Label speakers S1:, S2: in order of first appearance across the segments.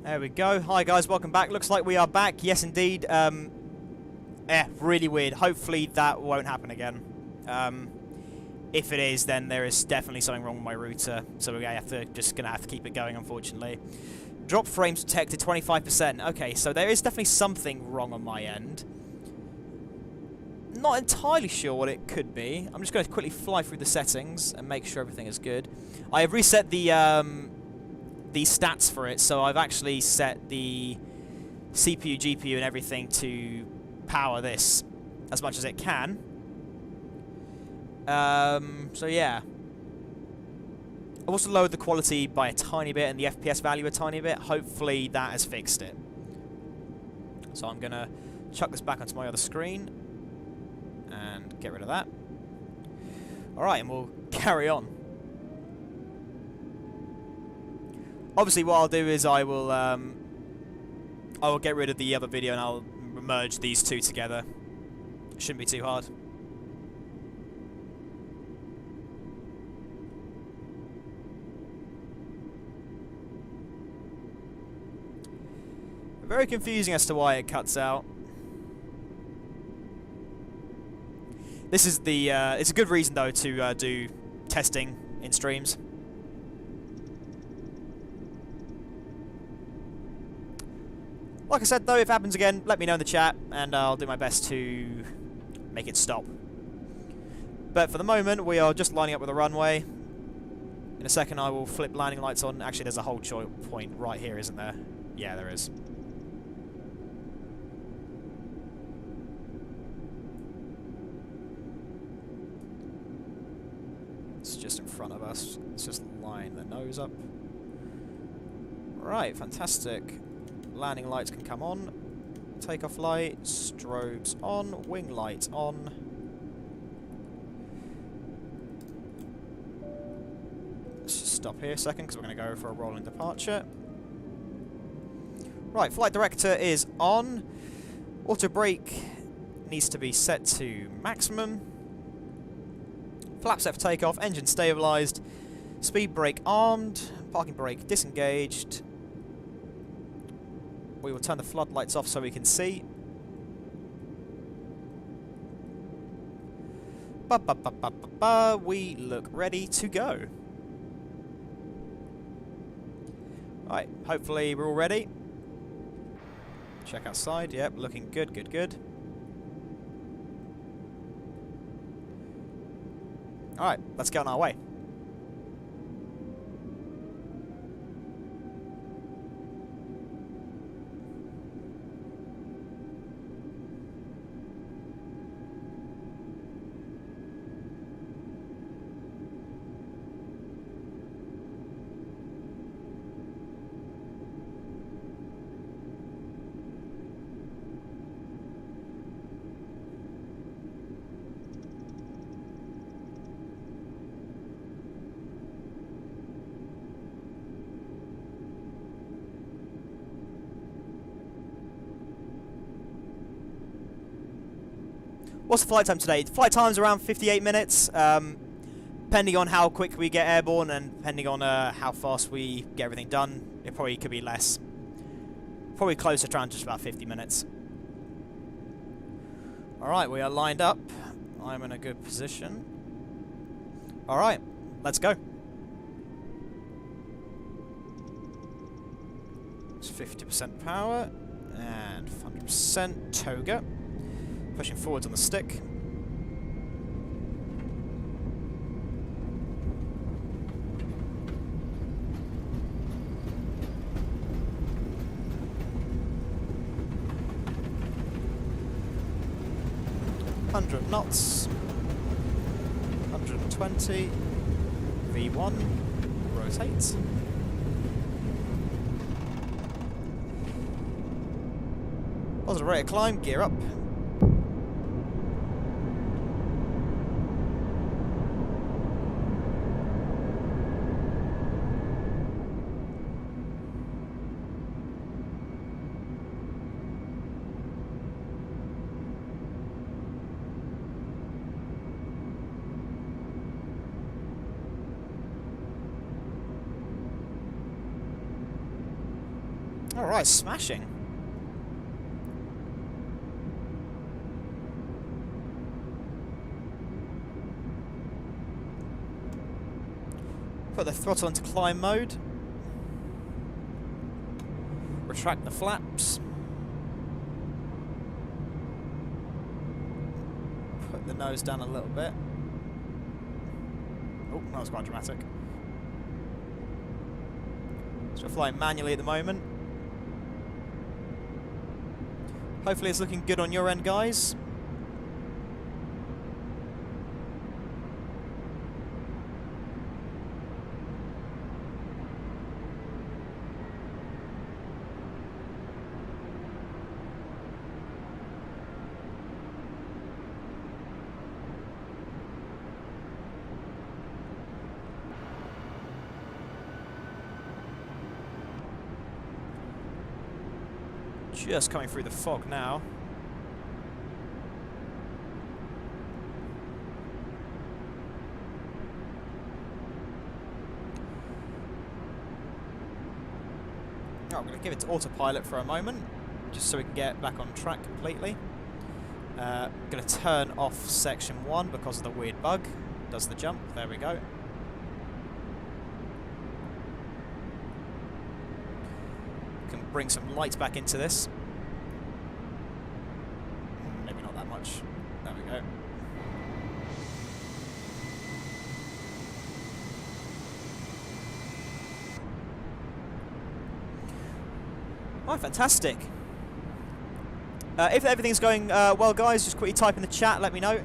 S1: There we go. Hi guys, welcome back. Looks like we are back. Yes, indeed. Really weird. Hopefully that won't happen again. If it is, then there is definitely something wrong with my router, so we're just gonna have to keep it going, unfortunately. Drop frames detected 25%. Okay, so there is definitely something wrong on my end. Not entirely sure what it could be. I'm just going to quickly fly through the settings and make sure everything is good. I have reset the stats for it, so I've actually set the CPU, GPU and everything to power this as much as it can. So yeah. I've also lowered the quality by a tiny bit and the FPS value a tiny bit. Hopefully that has fixed it. So I'm going to chuck this back onto my other screen and get rid of that. Alright, and we'll carry on. Obviously what I'll do is I will get rid of the other video and I'll merge these two together. Shouldn't be too hard. Very confusing as to why it cuts out. This is the it's a good reason though to do testing in streams. Like I said though, if it happens again, let me know in the chat and I'll do my best to make it stop. But for the moment, we are just lining up with the runway. In a second I will flip landing lights on. Actually, there's a hold point right here, isn't there? Yeah, there is. It's just in front of us. Let's just line the nose up. Right, fantastic. Landing lights can come on. Takeoff light, strobes on, wing light on. Let's just stop here a second because we're going to go for a rolling departure. Right, flight director is on. Auto brake needs to be set to maximum. Flap set for takeoff, engine stabilised, speed brake armed, parking brake disengaged. We will turn the floodlights off so we can see. We look ready to go. Right, hopefully we're all ready. Check outside, yep, looking good, good, good. Alright, let's get on our way. What's the flight time today? Flight time's around 58 minutes, depending on how quick we get airborne and depending on how fast we get everything done. It probably could be less. Probably closer to around just about 50 minutes. Alright, we are lined up. I'm in a good position. Alright, let's go. It's 50% power and 100% toga. Pushing forwards on the stick. .100 knots. 120. V1. Rotate. Positive rate of climb. Gear up. Alright, smashing. Put the throttle into climb mode. Retract the flaps. Put the nose down a little bit. Oh, that was quite dramatic. So we're flying manually at the moment. Hopefully it's looking good on your end, guys. Just coming through the fog now. Oh, I'm going to give it to autopilot for a moment, just so we can get back on track completely. Going to turn off section 1 because of the weird bug. Does the jump. There we go. Can bring some light back into this. Maybe not that much. There we go. Oh, fantastic. If everything's going well, guys, just quickly type in the chat, let me know.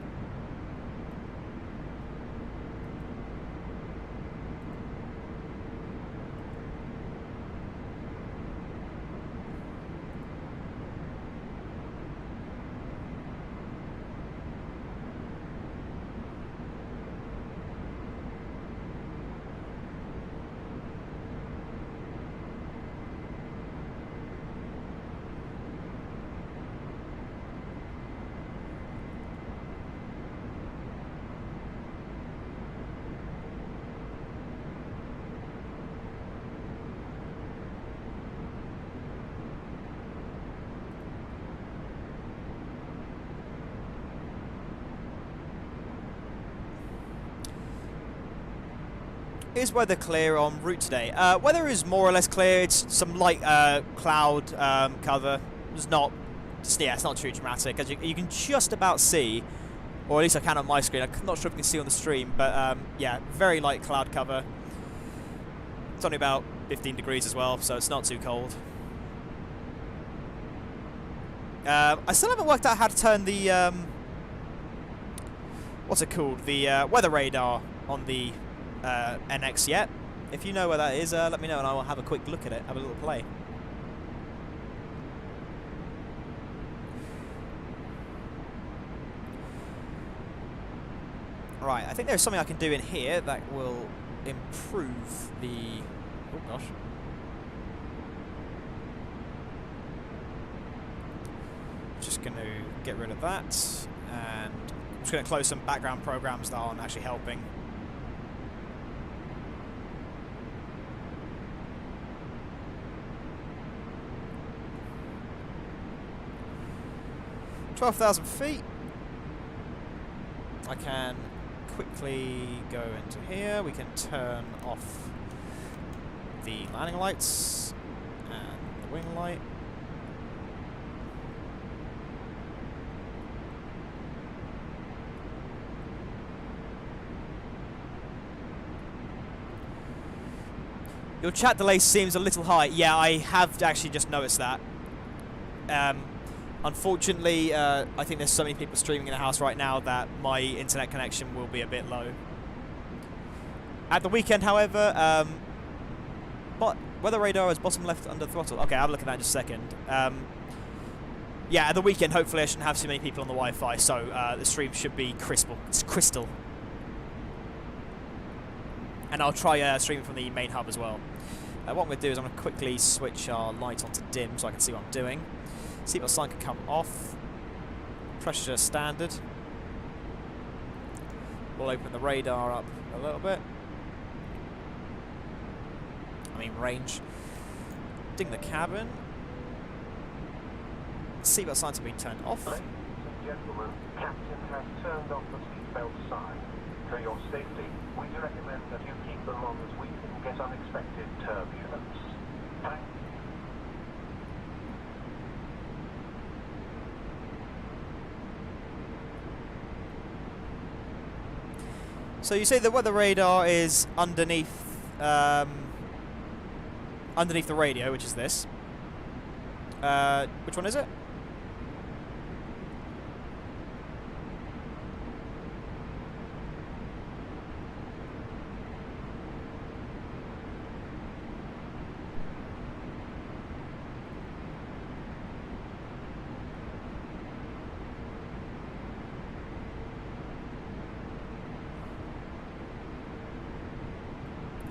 S1: Is weather clear en route today? Weather is more or less clear. It's some light cloud cover. It's not, yeah, it's not too dramatic. As you can just about see, or at least I can on my screen. I'm not sure if you can see on the stream, but yeah, very light cloud cover. It's only about 15 degrees as well, so it's not too cold. I still haven't worked out how to turn the what's it called? The weather radar on the NX yet. If you know where that is, let me know and I will have a quick look at it, have a little play. Right, I think there's something I can do in here that will improve the... Oh gosh. Just going to get rid of that, and I'm just going to close some background programs that aren't actually helping. "12,000 feet. I can quickly go into here. We can turn off the landing lights and the wing light. Your chat delay seems a little high. Yeah, I have actually just noticed that. Unfortunately, I think there's so many people streaming in the house right now that my internet connection will be a bit low. At the weekend, however, but weather radar is bottom left under throttle. Okay, I'll look at that in just a second. Yeah, at the weekend, hopefully I shouldn't have too many people on the Wi-Fi, so the stream should be crystal. And I'll try streaming from the main hub as well. What I'm going to do is I'm going to quickly switch our light onto dim so I can see what I'm doing. Seatbelt sign can come off. Pressure standard. We'll open the radar up a little bit. I mean range. Ding the cabin. seatbelt signs have been turned off.
S2: Ladies and gentlemen, Captain has turned off the seatbelt sign. For your safety, we recommend that you keep them on as we can get unexpected turbulence. Thank you.
S1: So you say the weather radar is underneath underneath the radio, which is this. Which one is it?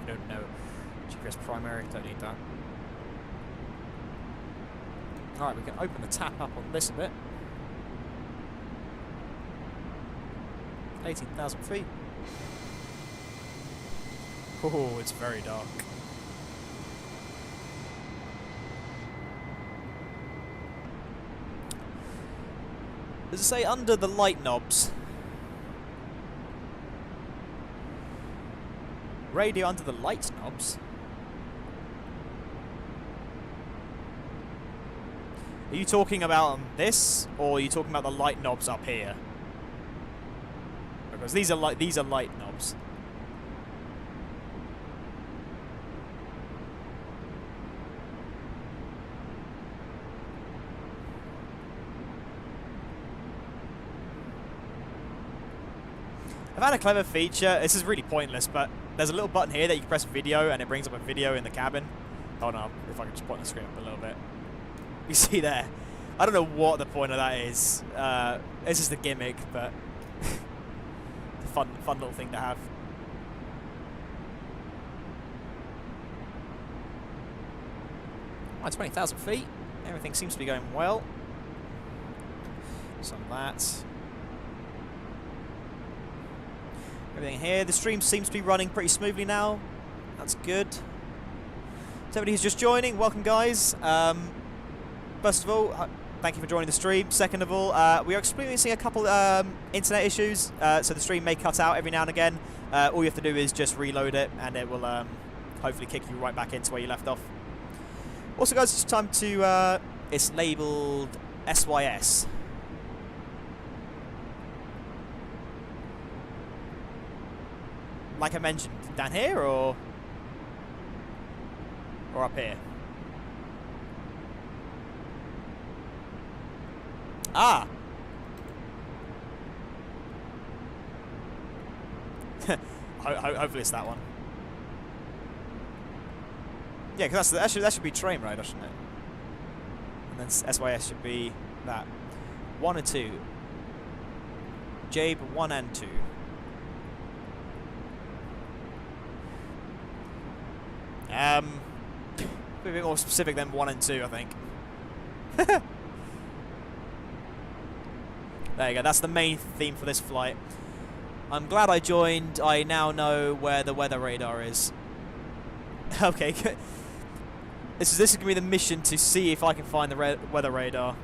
S1: Don't know. GPS primary, don't need that. Alright, we can open the tap up on this a bit. 18,000 feet. Oh, it's very dark. Does it say under the light knobs? Radio under the light knobs? Are you talking about this, or are you talking about the light knobs up here? Because these are light knobs. I've had a clever feature. This is really pointless, but there's a little button here that you can press video, and it brings up a video in the cabin. Oh no, if I can just point the screen up a little bit. You see there? I don't know what the point of that is. It's just a gimmick, but it's a fun little thing to have. Right, 20,000 feet. Everything seems to be going well. Some of that. Everything here. The stream seems to be running pretty smoothly now. That's good. So everybody who's just joining, welcome guys. First of all, thank you for joining the stream. Second of all, we are experiencing a couple internet issues, so the stream may cut out every now and again. All you have to do is just reload it, and it will hopefully kick you right back into where you left off. Also, guys, it's time to. It's labelled SYS. Like I mentioned, down here or up here? Ah! Hopefully it's that one. Yeah, because that should be train radar, shouldn't it? And then SYS should be that. 1 and 2. Jabe 1 and 2. A bit more specific than 1 and 2, I think. There you go, that's the main theme for this flight. I'm glad I joined. I now know where the weather radar is. Okay, this is going to be the mission to see if I can find the weather radar.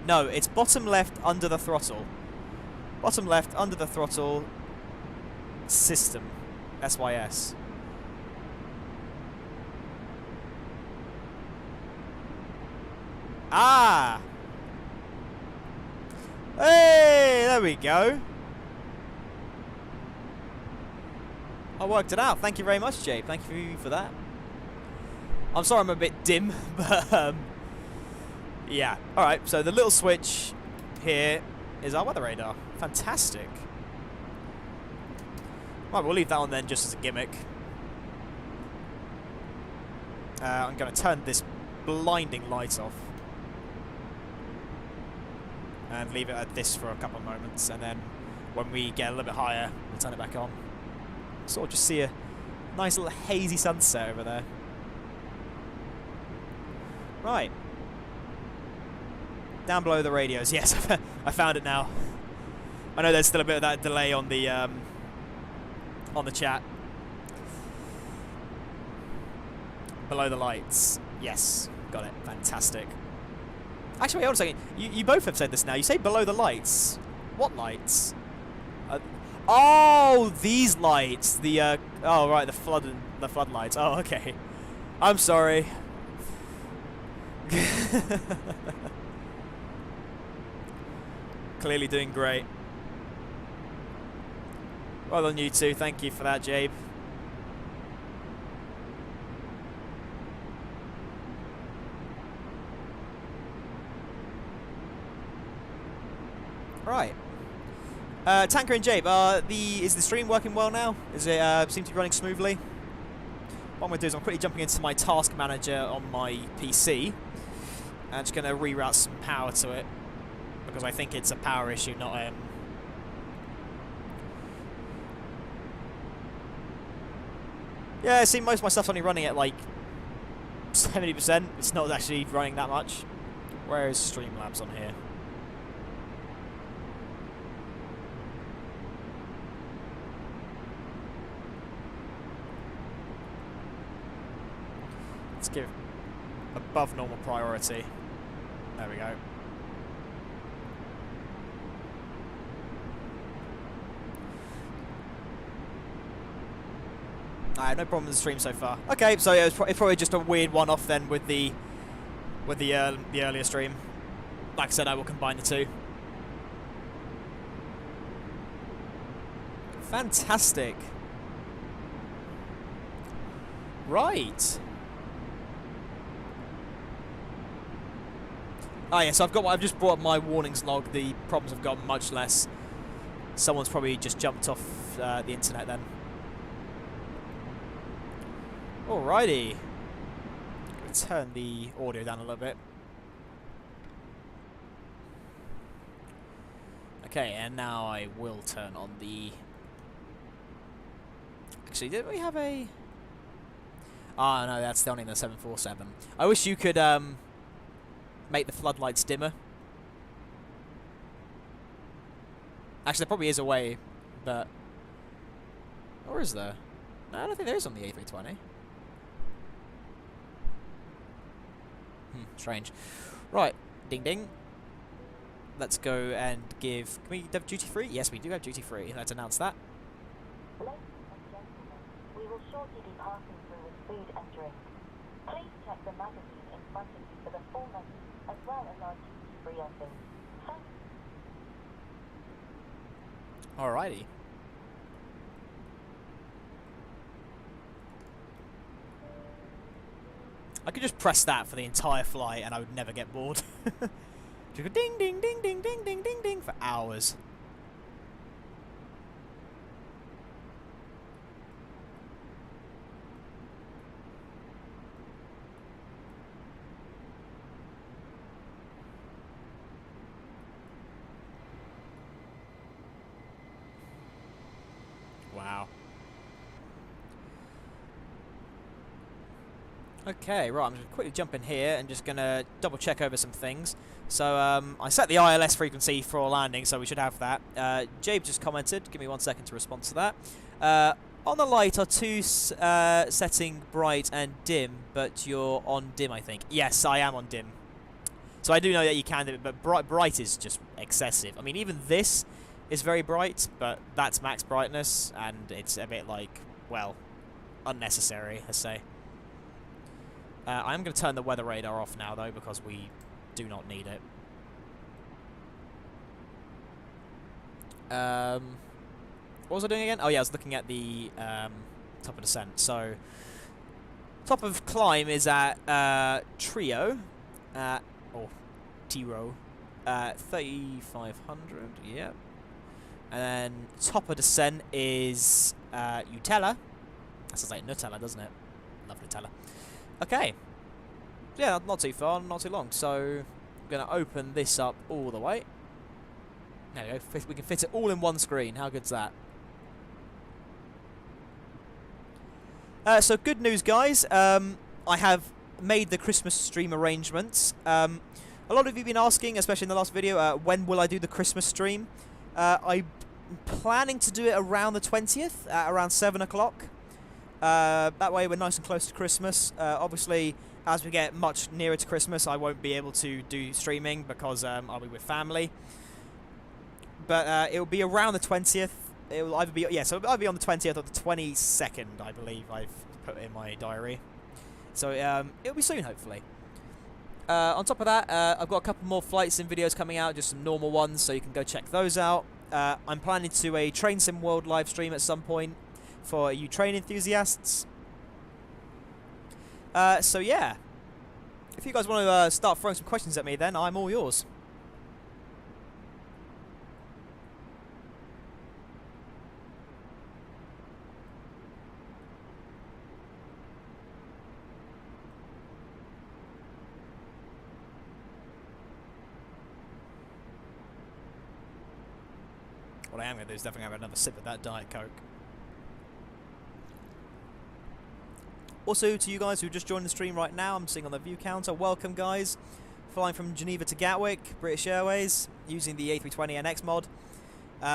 S1: No, it's bottom left under the throttle. Bottom left under the throttle. System. SYS. Ah! Hey! There we go. I worked it out. Thank you very much, Jabe. Thank you for that. I'm sorry I'm a bit dim, but yeah. Alright, so the little switch here is our weather radar. Fantastic. Right, we'll leave that on then just as a gimmick. I'm going to turn this blinding light off. And leave it at this for a couple of moments. And then when we get a little bit higher, we'll turn it back on. Sort of just see a nice little hazy sunset over there. Right. Down below the radios. Yes, I found it now. I know there's still a bit of that delay on the chat. Below the lights. Yes, got it. Fantastic. Actually, wait on a second. You both have said this now. You say below the lights. What lights? Oh, these lights. The oh right, the floodlights. Oh, okay. I'm sorry. Clearly doing great. Well done, you two. Thank you for that, Jabe. Right. Tanker and Jabe, is the stream working well now? Is it seem to be running smoothly? What I'm going to do is I'm quickly jumping into my task manager on my PC. I'm just going to reroute some power to it, because I think it's a power issue, not yeah, see, most of my stuff's only running at like 70%. It's not actually running that much. Where is Streamlabs on here? Let's give above normal priority. There we go. I have no problem with the stream so far. Okay, so yeah, it's probably just a weird one-off then with the earlier stream. Like I said, I will combine the two. Fantastic. Right. Ah, yes, I've just brought up my warnings log. The problems have gotten much less. Someone's probably just jumped off the internet then. Alrighty. Let's turn the audio down a little bit. Okay, and now I will turn on the... Actually, did we have a... Ah, no, that's only the 747. I wish you could make the floodlights dimmer. Actually, there probably is a way, but... Or is there? No, I don't think there is on the A320. Strange. Right, ding ding. Let's go and give... Can we have duty free? Yes, we do have duty free. Let's announce that.
S3: Ladies and gentlemen, we will shortly be passing through with food and drink. Please check the magazine in front of you for the full menu, as well as our duty-free offers. Thank you.
S1: Alrighty. I could just press that for the entire flight and I would never get bored. Just go ding ding ding ding ding ding ding ding for hours. Wow. Okay, right, I'm just going to quickly jump in here and just going to double check over some things. So, I set the ILS frequency for landing, so we should have that. Jabe just commented, give me 1 second to respond to that. On the light are two setting bright and dim, but you're on dim, I think. Yes, I am on dim. So I do know that you can do it, but bright is just excessive. I mean, even this is very bright, but that's max brightness, and it's a bit like, well, unnecessary, let's say. I'm going to turn the weather radar off now, though, because we do not need it. What was I doing again? Oh, yeah, I was looking at the top of descent. So, top of climb is at Trio, or Tiro, 3,500, yep. And then top of descent is Utella. That sounds like Nutella, doesn't it? Love Nutella. Okay. Yeah, not too far, not too long. So, I'm going to open this up all the way. There we go. We can fit it all in one screen. How good's that? So, good news, guys. I have made the Christmas stream arrangements. A lot of you have been asking, especially in the last video, when will I do the Christmas stream? I'm planning to do it around the 20th, at around 7 o'clock. That way we're nice and close to Christmas. Obviously, as we get much nearer to Christmas, I won't be able to do streaming because I'll be with family. But it'll be around the 20th. It will either be, so it'll either be on the 20th or the 22nd, I believe I've put in my diary. So it'll be soon, hopefully. On top of that, I've got a couple more flights and videos coming out, just some normal ones, so you can go check those out. I'm planning to do a Train Sim World live stream at some point for you train enthusiasts. So yeah, if you guys want to start throwing some questions at me, then I'm all yours. What I am going to do is definitely have another sip of that Diet Coke. Also, to you guys who just joined the stream right now, I'm seeing on the view counter, welcome guys. Flying from Geneva to Gatwick, British Airways, using the A320NX mod. We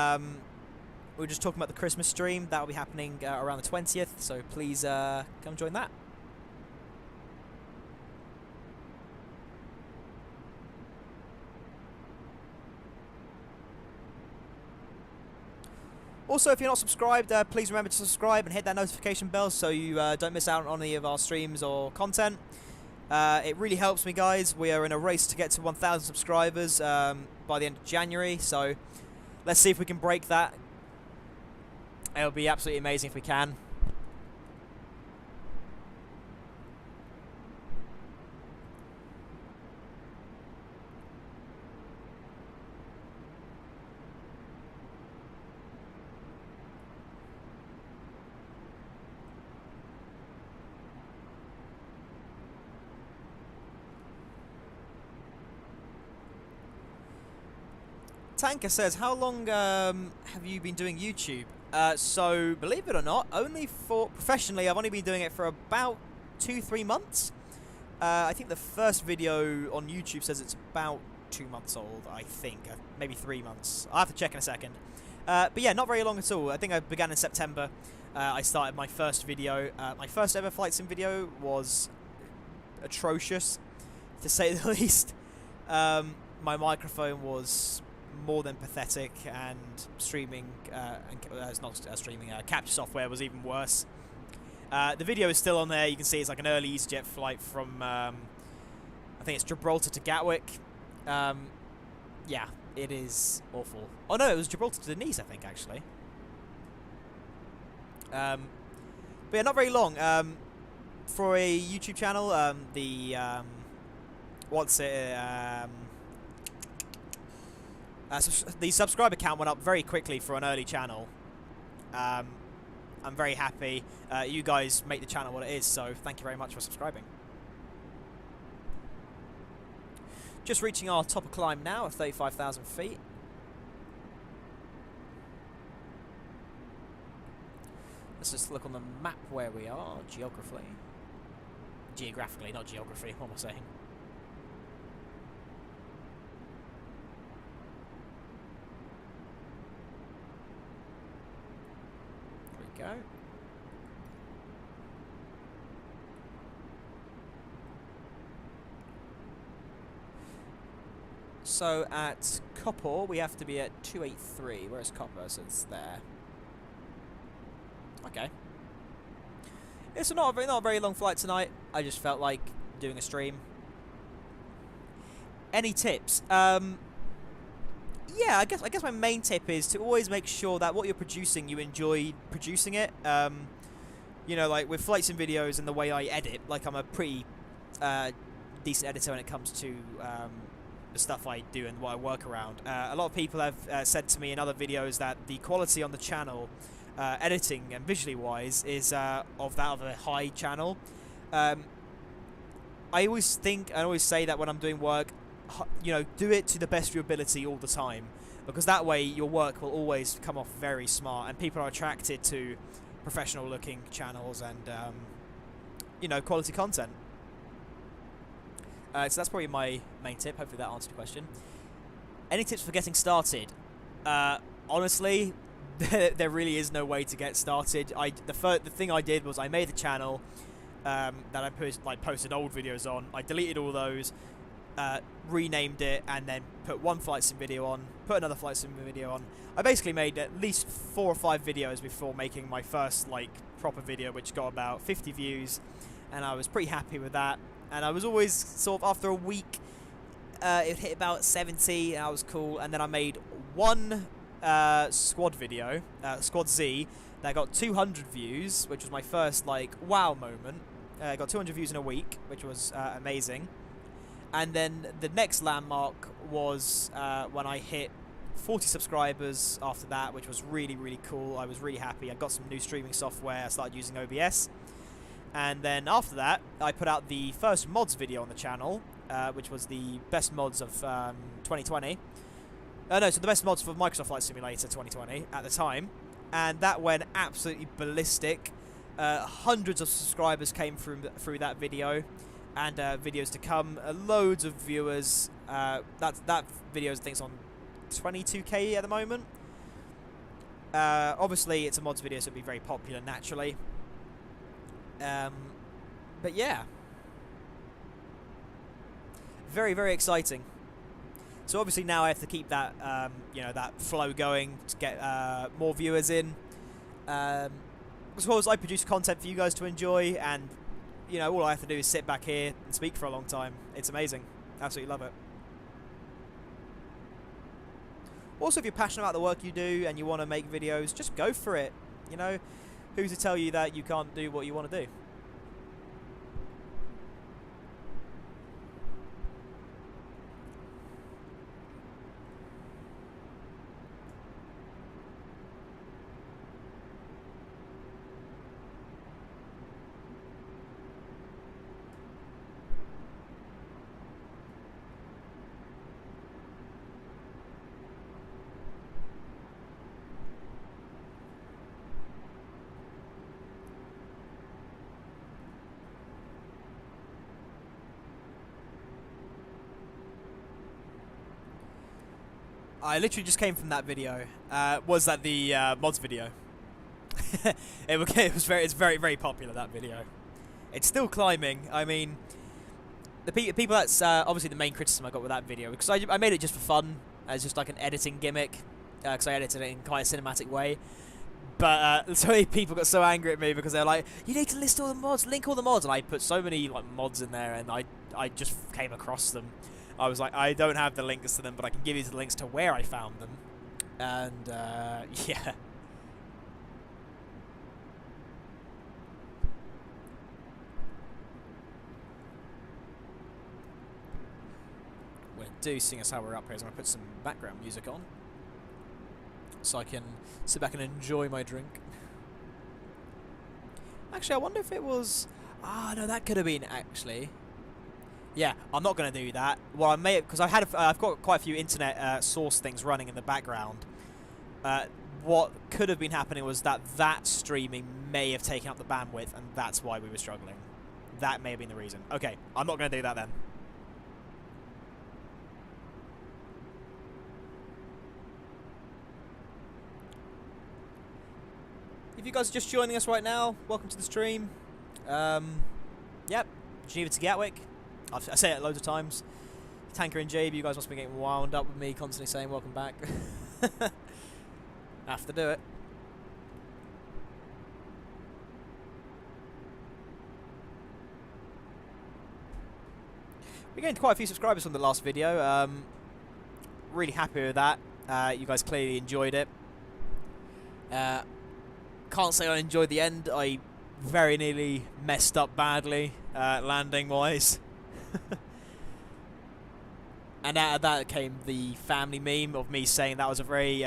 S1: were just talking about the Christmas stream. That will be happening around the 20th, so please come join that. Also, if you're not subscribed, please remember to subscribe and hit that notification bell so you don't miss out on any of our streams or content. It really helps me, guys. We are in a race to get to 1,000 subscribers by the end of January, so let's see if we can break that. It'll be absolutely amazing if we can. Tanker says, how long have you been doing YouTube? So, believe it or not, only for professionally, I've only been doing it for about 2-3 months. I think the first video on YouTube says it's about 2 months old, I think. Maybe 3 months. I'll have to check in a second. But yeah, not very long at all. I think I began in September. I started my first video. My first ever flight sim video was atrocious, to say the least. My microphone was more than pathetic, and streaming, it's not streaming, capture software was even worse. The video is still on there. You can see it's like an early EasyJet flight from, I think it's Gibraltar to Gatwick. Yeah, it is awful. Oh no, it was Gibraltar to Nice, I think, actually. But yeah, not very long. For a YouTube channel, the subscriber count went up very quickly for an early channel. I'm very happy. You guys make the channel what it is, so thank you very much for subscribing. Just reaching our top of climb now at 35,000 feet. Let's just look on the map where we are, geographically, not geography, what am I saying? Go. So at Copper we have to be at 283. Where's Copper? So it's there. Okay. It's not a very long flight tonight. I just felt like doing a stream. Any tips? Yeah, I guess my main tip is to always make sure that what you're producing, you enjoy producing it. You know, like with flights and videos and the way I edit, like I'm a pretty decent editor when it comes to the stuff I do and what I work around. A lot of people have said to me in other videos that the quality on the channel, editing and visually wise, is of that of a high channel. I always think, I always say that when I'm doing work, you know, do it to the best of your ability all the time, because that way your work will always come off very smart and people are attracted to professional looking channels and you know, quality content. So that's probably my main tip. Hopefully that answered your question. Any tips for getting started? honestly, there really is no way to get started. The thing I did was I made the channel that I posted old videos on. I deleted all those, renamed it, and then put one flight sim video on, put another flight sim video on. I basically made at least 4 or 5 videos before making my first proper video, which got about 50 views, and I was pretty happy with that. And I was always sort of, after a week, it hit about 70, and I was cool. And then I made one squad video, Squad Z, that got 200 views, which was my first wow moment. Got 200 views in a week, which was amazing. And then the next landmark was when I hit 40 subscribers after that, which was really, really cool. I was really happy. I got some new streaming software. I started using OBS. And then after that, I put out the first mods video on the channel, which was the best mods of 2020. So the best mods for Microsoft Flight Simulator 2020 at the time. And that went absolutely ballistic. Hundreds of subscribers came through that video. And videos to come, loads of viewers. That video I think is on 22k at the moment. Obviously it's a mods video, so it'll be very popular naturally. But yeah, very, very exciting. So obviously now I have to keep that that flow going to get more viewers in. As well as I produce content for you guys to enjoy, and all I have to do is sit back here and speak for a long time. It's amazing. Absolutely love it. Also, if you're passionate about the work you do and you want to make videos, just go for it. Who's to tell you that you can't do what you want to do? I literally just came from that video. Was that the mods video? It's very, very popular, that video. It's still climbing. I mean, the people that's obviously the main criticism I got with that video, because I made it just for fun, as just like an editing gimmick, because I edited it in quite a cinematic way. But so many people got so angry at me because they're like, you need to list all the mods, link all the mods, and I put so many mods in there, and I just came across them. I was like, I don't have the links to them, but I can give you the links to where I found them. And, yeah. We're do, seeing as how we're up here, is I'm going to put some background music on, so I can sit back and enjoy my drink. Actually, I wonder if it was... Ah, no, that could have been, actually... Yeah, I'm not going to do that. Well, I may have, because I've got quite a few internet source things running in the background. What could have been happening was that streaming may have taken up the bandwidth, and that's why we were struggling. That may have been the reason. Okay, I'm not going to do that then. If you guys are just joining us right now, welcome to the stream. Yep, Geneva to Gatwick. I say it loads of times. Tanker and JB, you guys must be getting wound up with me constantly saying welcome back. Have to do it. We gained quite a few subscribers from the last video. Really happy with that. You guys clearly enjoyed it. Can't say I enjoyed the end. I very nearly messed up badly, landing-wise. And out of that came the family meme of me saying that was a very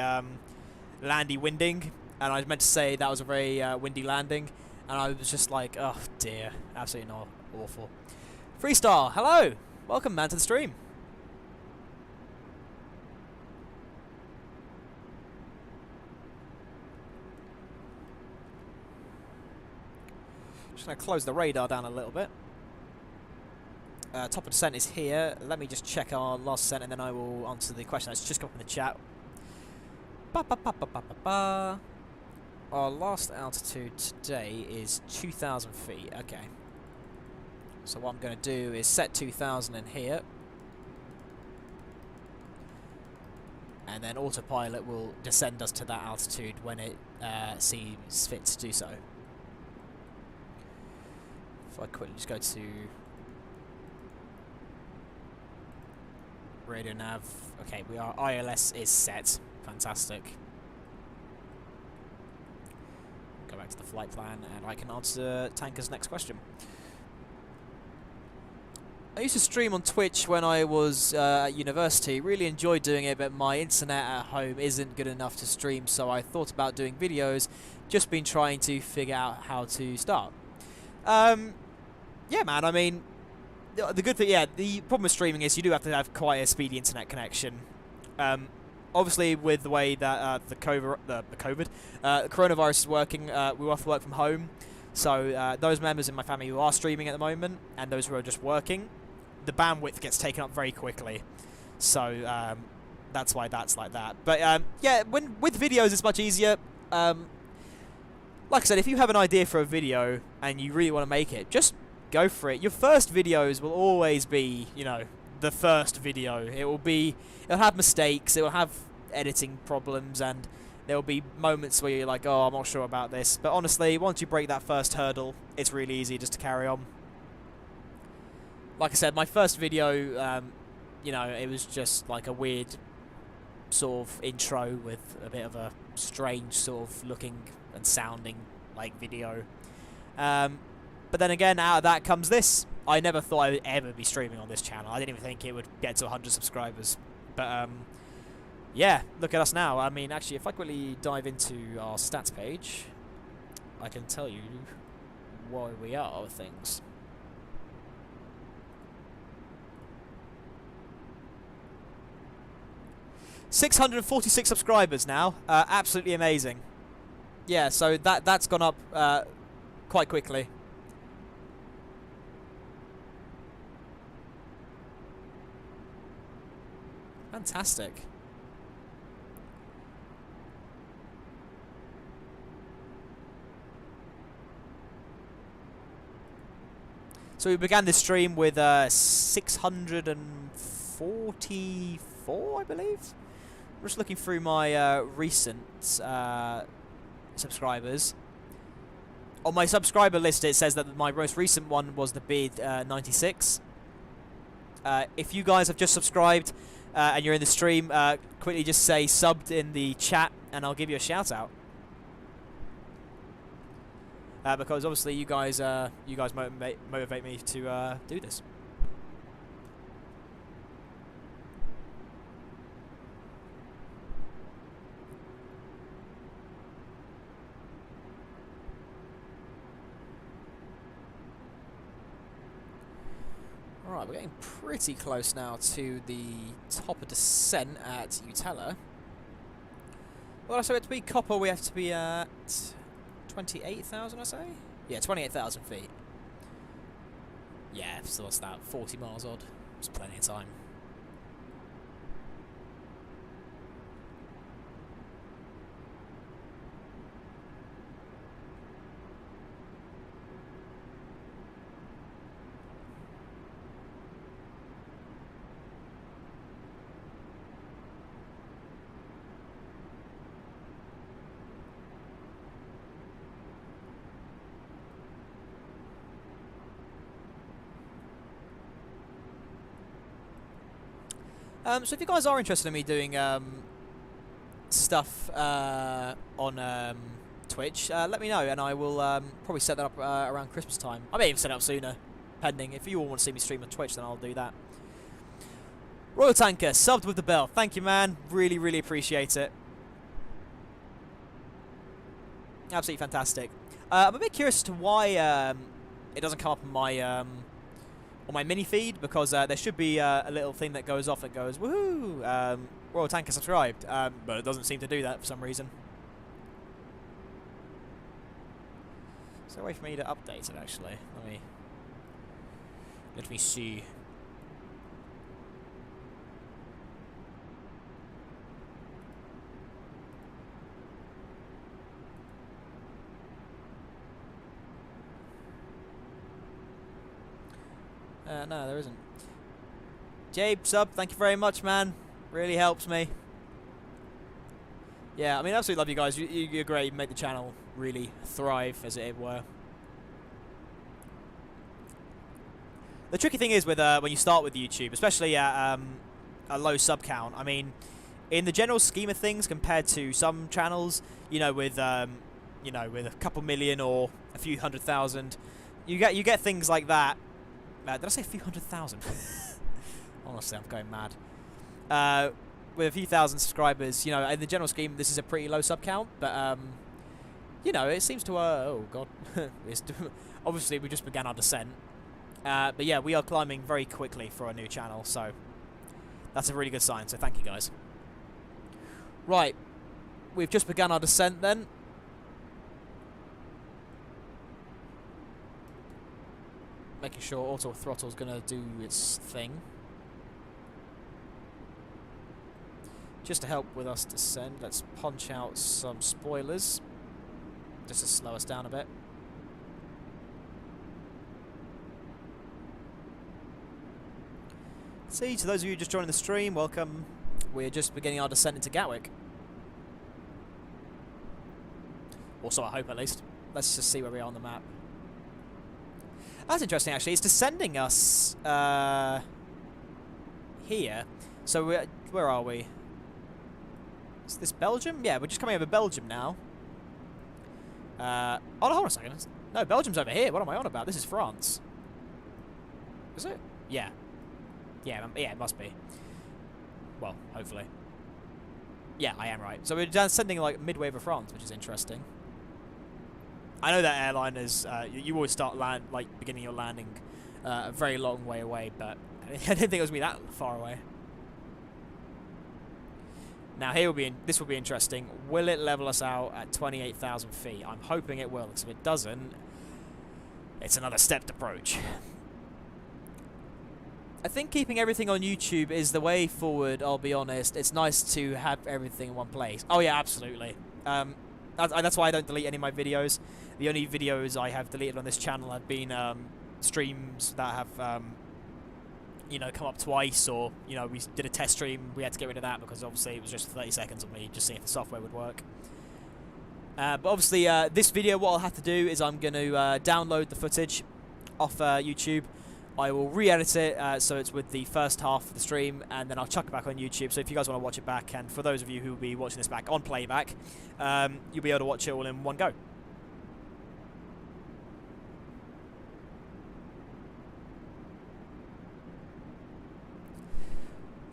S1: landy winding, and I meant to say that was a very windy landing, and I was just like, oh dear, absolutely not awful. Freestar, hello, welcome man to the stream. Just gonna close the radar down a little bit. Top of descent is here. Let me just check our last descent, and then I will answer the question that's just come up in the chat. Ba, ba, ba, ba, ba, ba, ba. Our last altitude today is 2,000 feet. Okay. So what I'm going to do is set 2,000 in here. And then autopilot will descend us to that altitude when it seems fit to do so. If I quickly just go to radio nav. Okay, our ILS is set. Fantastic. Go back to the flight plan and I can answer Tanker's next question. I used to stream on Twitch when I was at university. Really enjoyed doing it, but my internet at home isn't good enough to stream, so I thought about doing videos. Just been trying to figure out how to start. Yeah, man, I mean, the good thing, yeah, the problem with streaming is you do have to have quite a speedy internet connection. Obviously, with the way that the coronavirus is working, we have to work from home. So those members in my family who are streaming at the moment and those who are just working, the bandwidth gets taken up very quickly. So that's why that's like that. But yeah, with videos it's much easier. Like I said, if you have an idea for a video and you really want to make it, just go for it. Your first videos will always be, you know, the first video. It'll have mistakes, it will have editing problems, and there will be moments where you're like, oh, I'm not sure about this. But honestly, once you break that first hurdle, it's really easy just to carry on. Like I said, my first video, you know, it was just like a weird sort of intro with a bit of a strange sort of looking and sounding like video. But then again, out of that comes this. I never thought I would ever be streaming on this channel. I didn't even think it would get to 100 subscribers. But yeah, look at us now. I mean, actually, if I quickly dive into our stats page, I can tell you where we are with things. $646 subscribers now. Absolutely amazing. Yeah, so that's gone up quite quickly. Fantastic. So we began this stream with 644, I believe. I'm just looking through my recent subscribers. On my subscriber list, it says that my most recent one was the Beard 96. If you guys have just subscribed and you're in the stream, quickly just say subbed in the chat, and I'll give you a shout out. Because obviously you guys motivate me to do this. Alright, we're getting pretty close now to the top of descent at Utella. Well, so to be copper, we have to be at 28,000, I say? Yeah, 28,000 feet. Yeah, so what's that? 40 miles odd. It's plenty of time. So if you guys are interested in me doing stuff on Twitch, let me know, and I will probably set that up around Christmas time. I may even set it up sooner, depending. If you all want to see me stream on Twitch, then I'll do that. Royal Tanker, subbed with the bell. Thank you, man. Really, really appreciate it. Absolutely fantastic. I'm a bit curious as to why it doesn't come up on my mini feed, because there should be a little thing that goes off that goes woohoo, Royal Tanker subscribed, but it doesn't seem to do that for some reason. Is there a way for me to update it actually? Let me see. No, there isn't. Jabe, sub, thank you very much, man. Really helps me. Yeah, I mean, absolutely love you guys. You're great. You make the channel really thrive, as it were. The tricky thing is with when you start with YouTube, especially at a low sub count. I mean, in the general scheme of things, compared to some channels, you know, with with a couple million or a few 100,000, you get things like that. Did I say a few 100,000? Honestly, I'm going mad. With a few thousand subscribers, you know, in the general scheme, this is a pretty low sub count, but you know, it seems to oh god, obviously we just began our descent. But yeah, we are climbing very quickly for a new channel, so that's a really good sign, so thank you guys. Right, we've just begun our descent then. Making sure auto throttle's going to do its thing. Just to help with us descend, let's punch out some spoilers, just to slow us down a bit. See, to those of you just joining the stream, welcome. We're just beginning our descent into Gatwick. Or so I hope, at least. Let's just see where we are on the map. That's interesting, actually. It's descending us here. So where are we? Is this Belgium? Yeah, we're just coming over Belgium now. Oh, no, hold on a second. No, Belgium's over here. What am I on about? This is France. Is it? Yeah. Yeah, it must be. Well, hopefully. Yeah, I am right. So we're descending like midway over France, which is interesting. I know that airline is you always start beginning your landing a very long way away, but I didn't think it was going to be that far away. Now this will be interesting. Will it level us out at 28,000 feet? I'm hoping it will, because if it doesn't, it's another stepped approach. I think keeping everything on YouTube is the way forward, I'll be honest. It's nice to have everything in one place. Oh yeah, absolutely. That's why I don't delete any of my videos. The only videos I have deleted on this channel have been streams that have, you know, come up twice, or, you know, we did a test stream, we had to get rid of that because obviously it was just 30 seconds of me just seeing if the software would work. But obviously this video, what I'll have to do is I'm going to download the footage off YouTube. I will re-edit it so it's with the first half of the stream, and then I'll chuck it back on YouTube. So if you guys want to watch it back, and for those of you who will be watching this back on playback, you'll be able to watch it all in one go.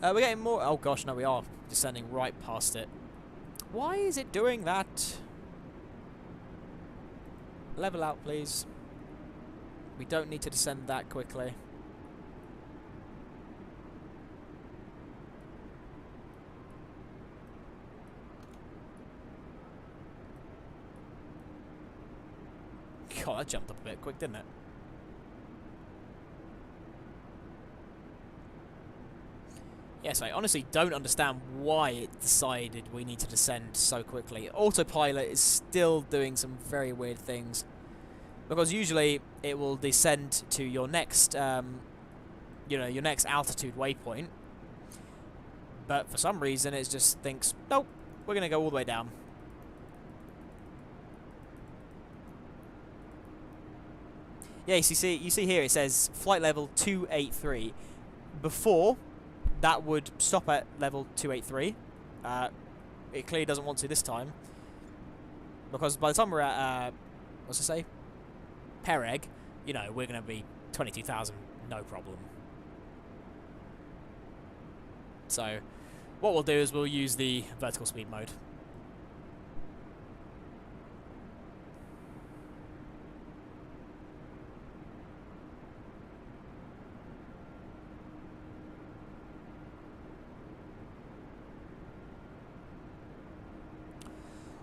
S1: We're getting more... Oh gosh, no, we are descending right past it. Why is it doing that? Level out, please. We don't need to descend that quickly. God, that jumped up a bit quick, didn't it? Yes, I honestly don't understand why it decided we need to descend so quickly. Autopilot is still doing some very weird things. Because usually it will descend to your next, you know, your next altitude waypoint. But for some reason it just thinks, nope, we're going to go all the way down. Yeah, you see here it says flight level 283. Before, that would stop at level 283. It clearly doesn't want to this time. Because by the time we're at, what's it say? Pereg, you know, we're going to be 22,000, no problem. So, what we'll do is we'll use the vertical speed mode.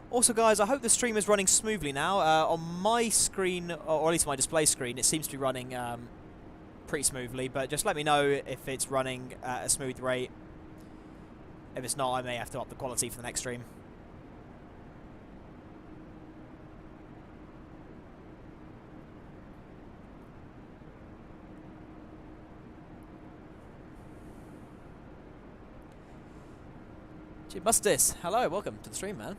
S1: Also, guys, I hope the stream is running smoothly now. On my screen, or at least my display screen, it seems to be running pretty smoothly, but just let me know if it's running at a smooth rate. If it's not, I may have to up the quality for the next stream. Gee, Mustis, hello, welcome to the stream, man.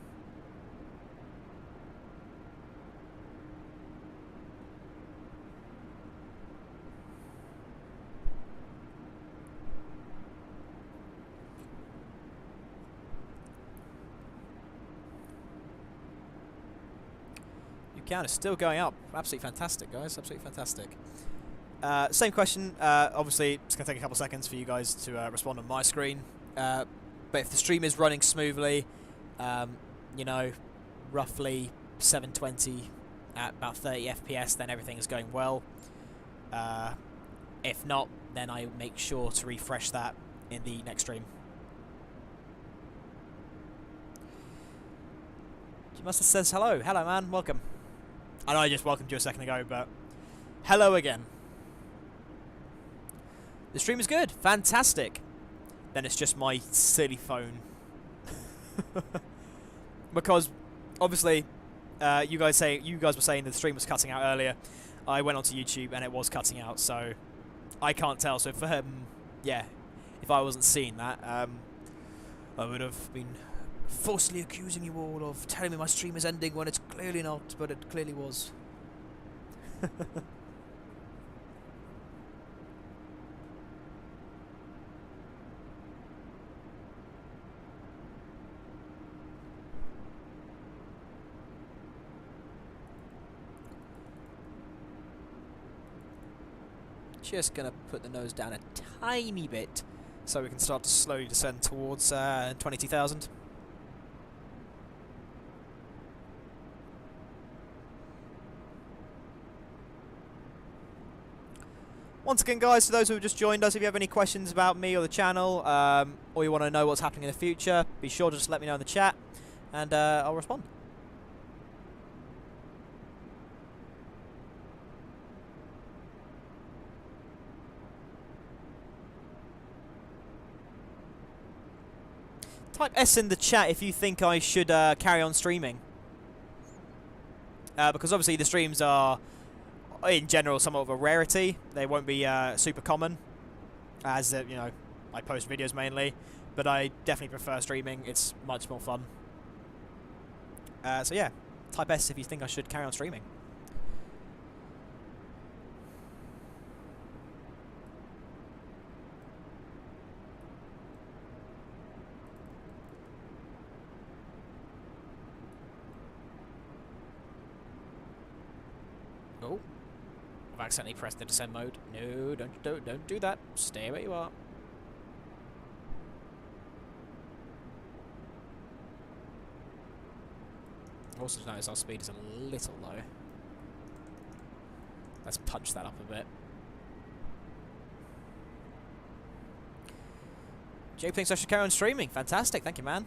S1: Your count is still going up. Absolutely fantastic, guys. Absolutely fantastic. Same question. Obviously, it's going to take a couple seconds for you guys to respond on my screen. But if the stream is running smoothly, you know, roughly 720 at about 30 FPS, then everything is going well. If not, then I make sure to refresh that in the next stream. Musta says hello. Hello, man. Welcome. I know I just welcomed you a second ago, but hello again. The stream is good. Fantastic. Then it's just my silly phone. Because obviously you guys were saying that the stream was cutting out earlier. I went onto YouTube and it was cutting out, so I can't tell. So for yeah, if I wasn't seeing that, I would have been falsely accusing you all of telling me my stream is ending when it's clearly not, but it clearly was. Just gonna put the nose down a tiny bit so we can start to slowly descend towards 22,000. Once again, guys, to those who have just joined us, if you have any questions about me or the channel, or you want to know what's happening in the future, be sure to just let me know in the chat, and I'll respond. Type S in the chat if you think I should carry on streaming. Because obviously the streams are, in general, somewhat of a rarity. They won't be super common, as you know, I post videos mainly, but I definitely prefer streaming. It's much more fun. So yeah, type S if you think I should carry on streaming. Oh, I've accidentally pressed the descend mode. No, don't do that. Stay where you are. Also notice our speed is a little low. Let's punch that up a bit. Jake thinks I should carry on streaming. Fantastic, thank you, man.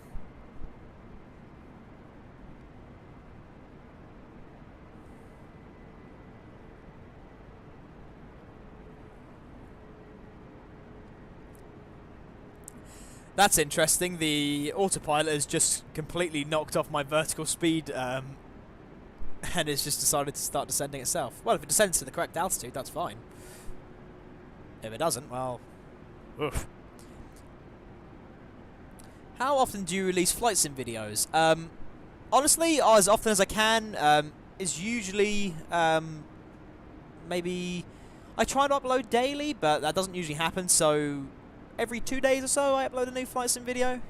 S1: That's interesting. The autopilot has just completely knocked off my vertical speed and it's just decided to start descending itself. Well, if it descends to the correct altitude, that's fine. If it doesn't, well... oof. How often do you release flight sim videos? Honestly, as often as I can. Is usually... maybe... I try to upload daily, but that doesn't usually happen, so... Every 2 days or so, I upload a new flight sim video,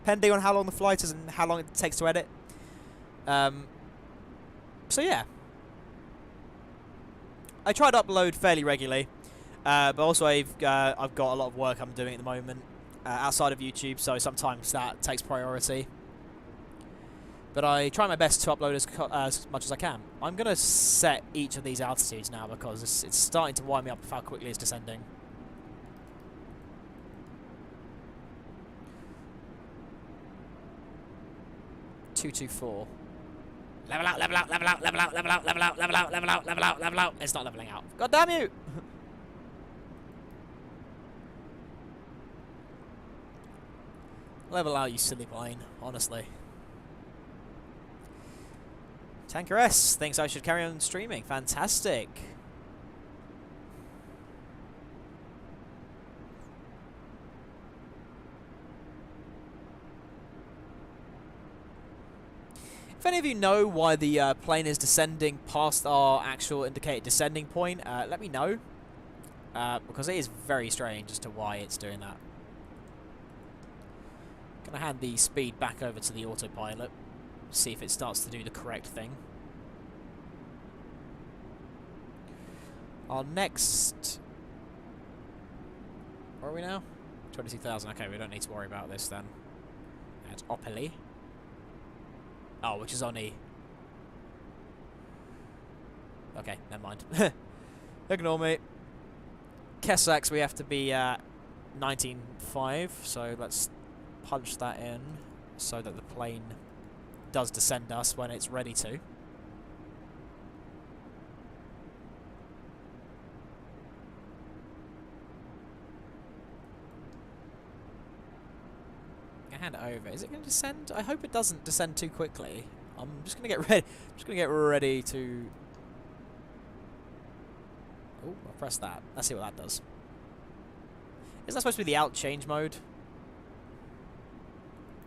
S1: depending on how long the flight is and how long it takes to edit. So yeah, I try to upload fairly regularly, but also I've got a lot of work I'm doing at the moment outside of YouTube, so sometimes that takes priority. But I try my best to upload as much as I can. I'm gonna set each of these altitudes now because it's starting to wind me up with how quickly it's descending. 224. Level out, level out, level out, level out, level out, level out, level out, level out, level out, level out. It's not leveling out. God damn you! Level out, you silly plane, honestly. Tanker S thinks I should carry on streaming. Fantastic. If any of you know why the plane is descending past our actual indicated descending point, let me know. Because it is very strange as to why it's doing that. Gonna hand the speed back over to the autopilot, see if it starts to do the correct thing. Our next... Where are we now? 22,000. Okay, we don't need to worry about this then. That's Opeli. Oh, which is only... Okay, never mind. Ignore me. Kessex, we have to be at 19.5, so let's punch that in so that the plane does descend us when it's ready to. Hand it over. Is it going to descend? I hope it doesn't descend too quickly. I'm just going to get ready. Just going to get ready to. Oh, I'll press that. Let's see what that does. Is that supposed to be the out change mode?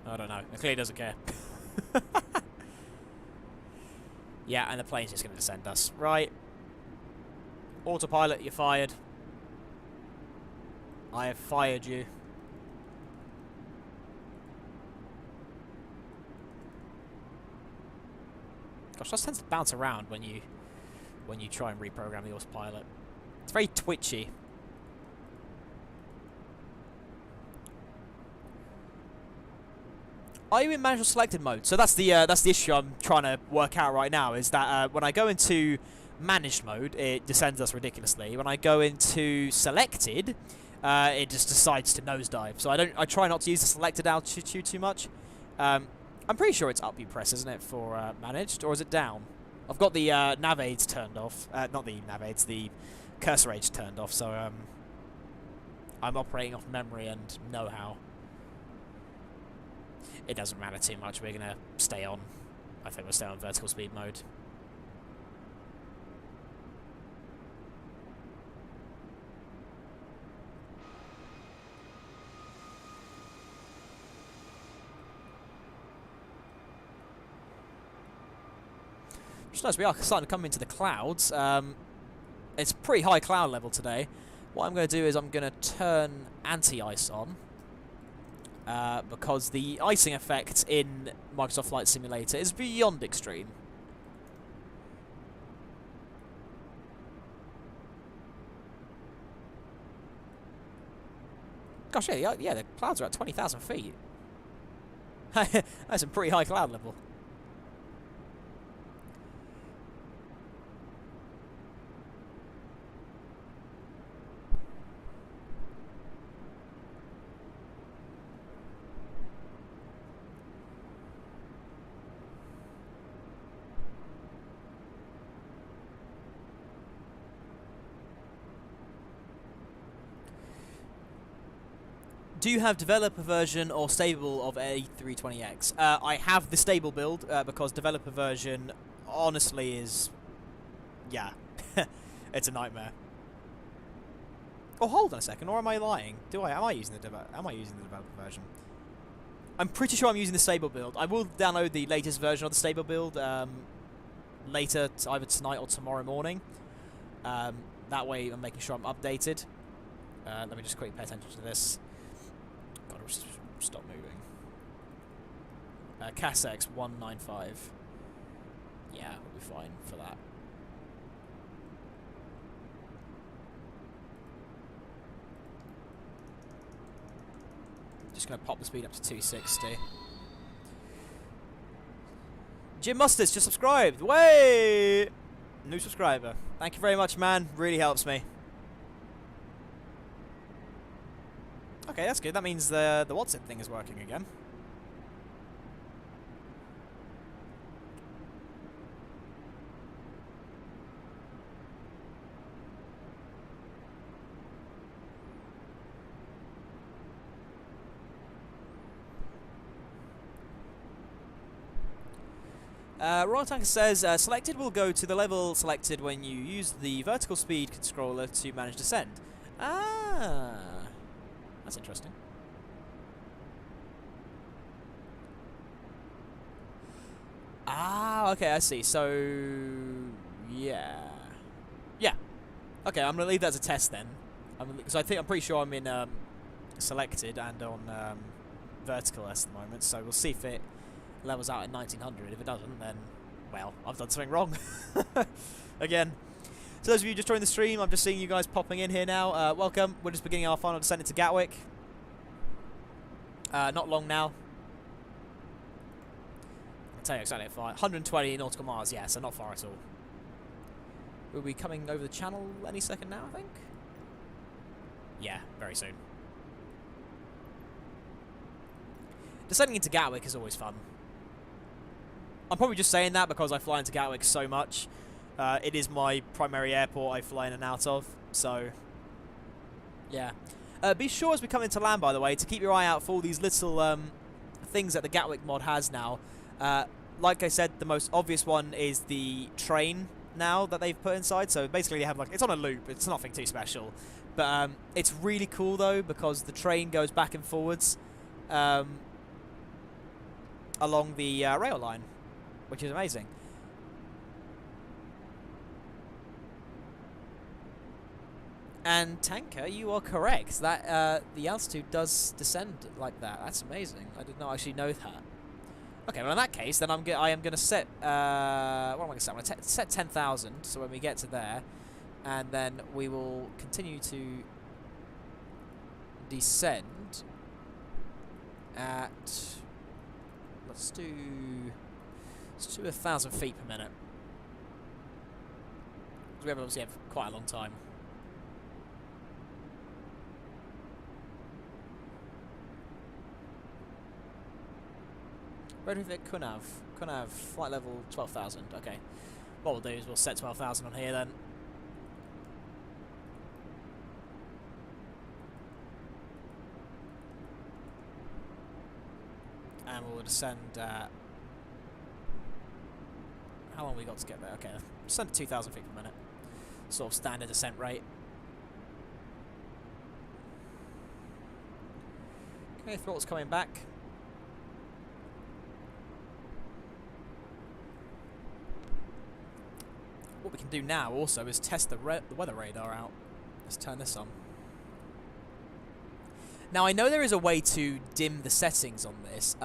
S1: I don't know. It clearly doesn't care. Yeah, and the plane's just going to descend us. Right. Autopilot, you're fired. I have fired you. Gosh, that tends to bounce around when you try and reprogram the autopilot. It's very twitchy. Are you in manual selected mode? So that's the issue I'm trying to work out right now. Is that when I go into managed mode, it descends us ridiculously. When I go into selected, it just decides to nosedive. So I try not to use the selected altitude too much. I'm pretty sure it's up you press, isn't it, for managed, or is it down? I've got the nav aids turned off. Not the nav aids, the cursor aids turned off, so I'm operating off memory and know-how. It doesn't matter too much. We're going to stay on. I think we'll stay on vertical speed mode. Just notice we are starting to come into the clouds. It's pretty high cloud level today. What I'm going to do is I'm going to turn anti-ice on. Because the icing effect in Microsoft Flight Simulator is beyond extreme. Gosh, yeah, the clouds are at 20,000 feet. That's a pretty high cloud level. Do you have developer version or stable of A320X? I have the stable build because developer version honestly is, yeah, it's a nightmare. Oh, hold on a second, or am I lying? Am I using the developer version? I'm pretty sure I'm using the stable build. I will download the latest version of the stable build later, either tonight or tomorrow morning. That way, I'm making sure I'm updated. Let me just quickly pay attention to this. Stop moving. CASX 195. Yeah, we'll be fine for that. Just going to pop the speed up to 260. Jim Mustard's just subscribed. Way! New subscriber. Thank you very much, man. Really helps me. Okay, that's good. That means the what's it thing is working again. Royal Tanker says, selected will go to the level selected when you use the vertical speed scroller to manage descent. Ah, that's interesting. Ah, okay, I see. So, yeah. Yeah. Okay, I'm going to leave that as a test then. Because I'm pretty sure I'm in selected and on vertical at the moment, so we'll see if it levels out at 1900. If it doesn't, then, well, I've done something wrong. Again. So those of you just joined the stream, I'm just seeing you guys popping in here now. Welcome. We're just beginning our final descent into Gatwick. Not long now. I'll tell you exactly how far. 120 nautical miles, yeah, so not far at all. We'll be coming over the channel any second now, I think. Yeah, very soon. Descending into Gatwick is always fun. I'm probably just saying that because I fly into Gatwick so much. It is my primary airport I fly in and out of, so yeah. Be sure as we come into land, by the way, to keep your eye out for all these little things that the Gatwick mod has now. Like I said, the most obvious one is the train now that they've put inside. So basically they have like, it's on a loop, it's nothing too special. But it's really cool though, because the train goes back and forwards along the rail line, which is amazing. And Tanker, you are correct. That the altitude does descend like that. That's amazing. I did not actually know that. Okay, well in that case, then I am going to set. What am I going to set? I'm going to set 10,000. So when we get to there, and then we will continue to descend at. Let's do 1,000 feet per minute. We have obviously quite a long time. Retrofit Kunav, flight level 12,000. Okay. What we'll do is we'll set 12,000 on here then. And we'll descend. How long have we got to get there? Okay, descend at 2,000 feet per minute. Sort of standard descent rate. Okay, throttle's coming back. What we can do now also is test the weather radar out. Let's turn this on. Now I know there is a way to dim the settings on this.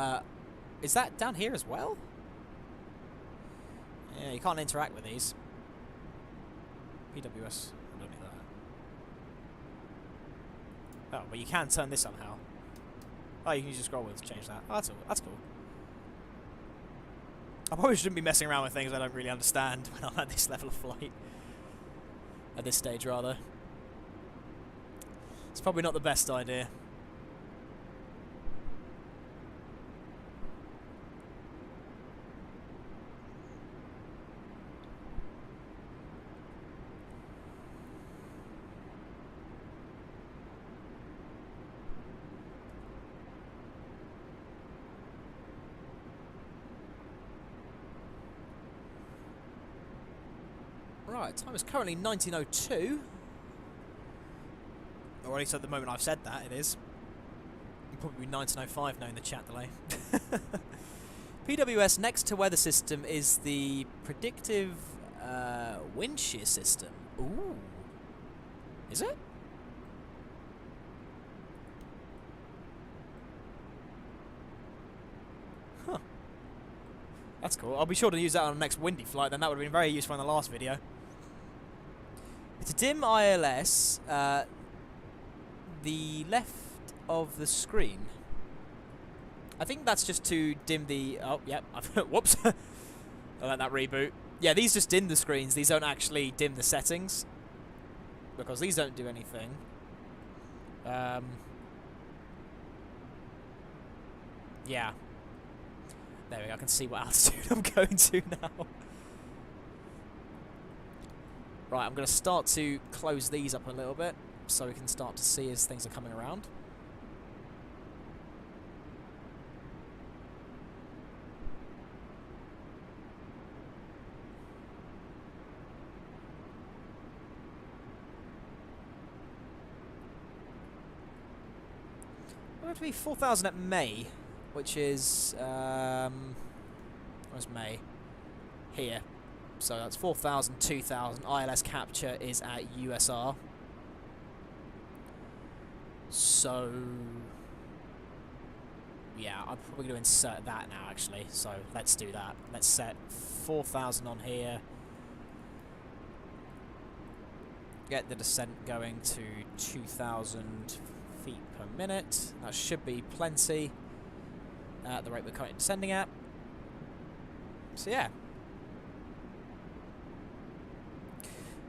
S1: Is that down here as well? Yeah, you can't interact with these. PWS, I don't need that. Oh, but you can turn this somehow. Oh, you can use the scroll wheel to change that. Oh, that's cool. I probably shouldn't be messing around with things I don't really understand when I'm at this level of flight. At this stage, rather. It's probably not the best idea. Right, time is currently 19:02. Or at least at the moment I've said that, it is. It'll probably be 19:05 knowing the chat delay. PWS next to weather system is the predictive wind shear system. Ooh. Is it? Huh. That's cool. I'll be sure to use that on the next windy flight, then that would have been very useful in the last video. To dim ILS, the left of the screen. I think that's just to dim the... Oh, yep. Whoops. I'll let that reboot. Yeah, these just dim the screens. These don't actually dim the settings. Because these don't do anything. Yeah. There we go. I can see what altitude I'm going to now. Right, I'm going to start to close these up a little bit so we can start to see as things are coming around. We're going to be 4,000 at May, which is... where's May? here. So that's 4,000, 2,000. ILS capture is at USR. So yeah, I'm probably going to insert that now actually. So let's do that. Let's set 4,000 on here. Get the descent going to 2,000 feet per minute. That should be plenty at the rate we're currently descending at. So yeah.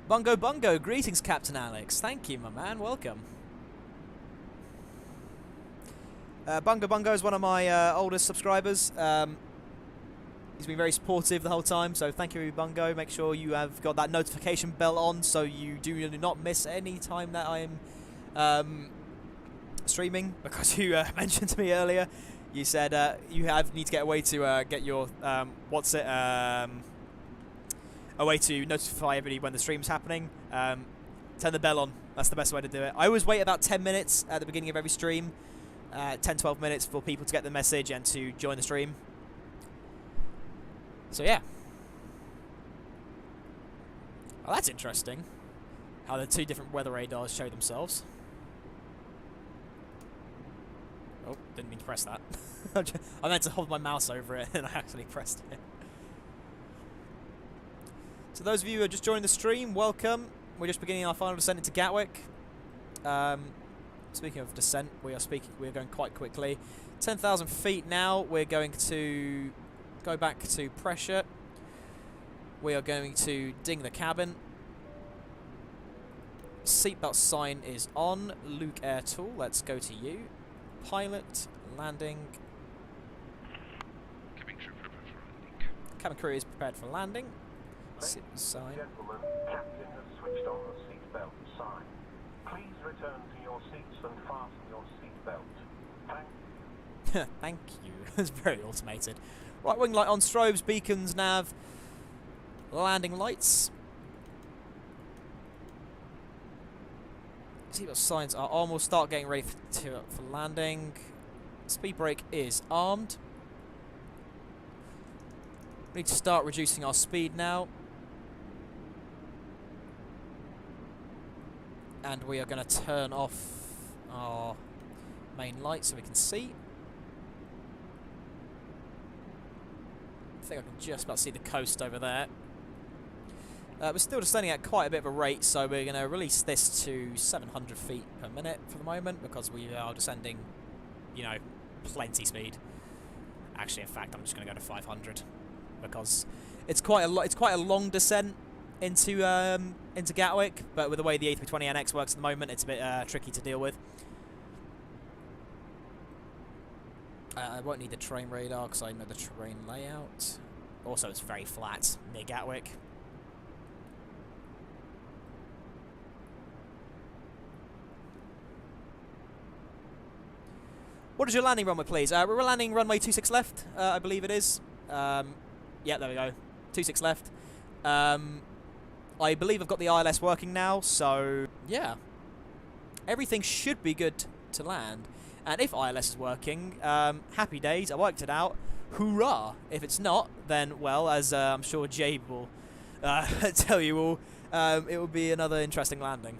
S1: Bungo Bungo, greetings Captain Alex. Thank you, my man. Welcome. Bungo Bungo is one of my oldest subscribers. He's been very supportive the whole time, so thank you, Bungo. Make sure you have got that notification bell on so you do not miss any time that I am streaming, because you mentioned to me earlier, you said you need to get a way to get your, a way to notify everybody when the stream's happening. Turn the bell on. That's the best way to do it. I always wait about 10 minutes at the beginning of every stream, 10-12 minutes for people to get the message and to join the stream. So yeah. Well, that's interesting, how the two different weather radars show themselves. Oh, didn't mean to press that. I meant to hold my mouse over it and I actually pressed it. So those of you who are just joining the stream, welcome. We're just beginning our final descent into Gatwick. Speaking of descent, we're going quite quickly. 10,000 feet now. We're going to go back to pressure. We are going to ding the cabin. Seatbelt sign is on. Luke Air Tool, let's go to you. Pilot, landing.
S4: Cabin crew prepared for landing.
S1: Cabin crew is prepared for landing. Seatbelt sign.
S2: Gentlemen, captain has switched on the seatbelt sign. Please return to your seats and fasten your seatbelt.
S1: Thank you. It's very automated. Right wing light on, strobes, beacons, nav, landing lights. Seatbelt signs are on. We'll start getting ready for landing. Speed brake is armed. We need to start reducing our speed now. And we are going to turn off our main light so we can see. I think I can just about see the coast over there. We're still descending at quite a bit of a rate, so we're going to release this to 700 feet per minute for the moment, because we are descending, you know, plenty speed. Actually, in fact, I'm just going to go to 500 because it's quite a long descent into Gatwick, but with the way the A320NX works at the moment, it's a bit tricky to deal with. I won't need the terrain radar because I know the terrain layout. Also, it's very flat near Gatwick. What is your landing runway, please? We're landing runway 26 left, I believe it is. Yeah, there we go. 26 left. I believe I've got the ILS working now, so yeah. Everything should be good to land. And if ILS is working, happy days, I worked it out. Hoorah! If it's not, then, well, as I'm sure Jabe will tell you all, it will be another interesting landing.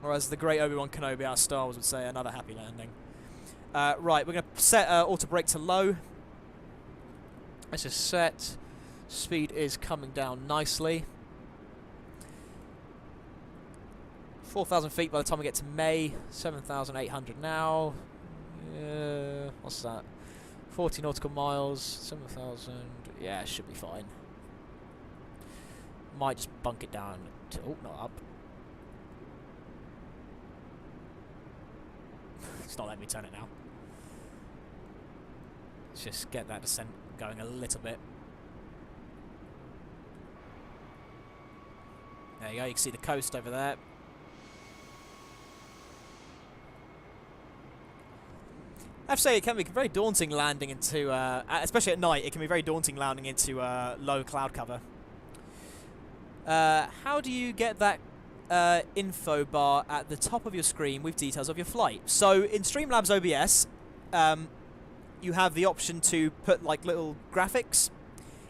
S1: Or as the great Obi-Wan Kenobi out of Star Wars would say, another happy landing. Right, we're going to set auto brake to low. Let's just set. Speed is coming down nicely. 4,000 feet by the time we get to May. 7,800 now. What's that? 40 nautical miles. 7,000. Yeah, it should be fine. Might just bunk it down to... Oh, not up. It's not letting me turn it now. Let's just get that descent going a little bit. There you go, you can see the coast over there. I have to say, it can be very daunting landing into, especially at night, it can be very daunting landing into low cloud cover. How do you get that info bar at the top of your screen with details of your flight? So in Streamlabs OBS, you have the option to put like little graphics,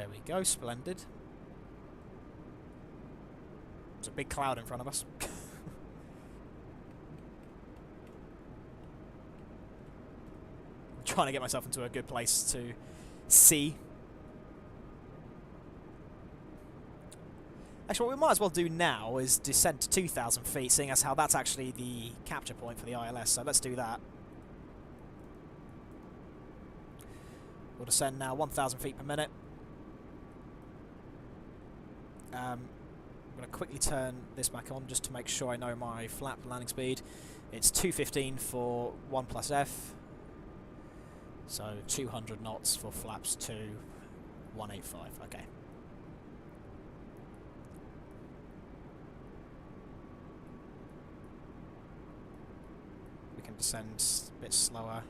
S1: There we go, splendid. There's a big cloud in front of us. I'm trying to get myself into a good place to see. Actually, what we might as well do now is descend to 2,000 feet, seeing as how that's actually the capture point for the ILS, so let's do that. We'll descend now 1,000 feet per minute. I'm going to quickly turn this back on just to make sure I know my flap landing speed. It's 215 for 1 plus F, so 200 knots for flaps 2, 185, okay. We can descend a bit slower.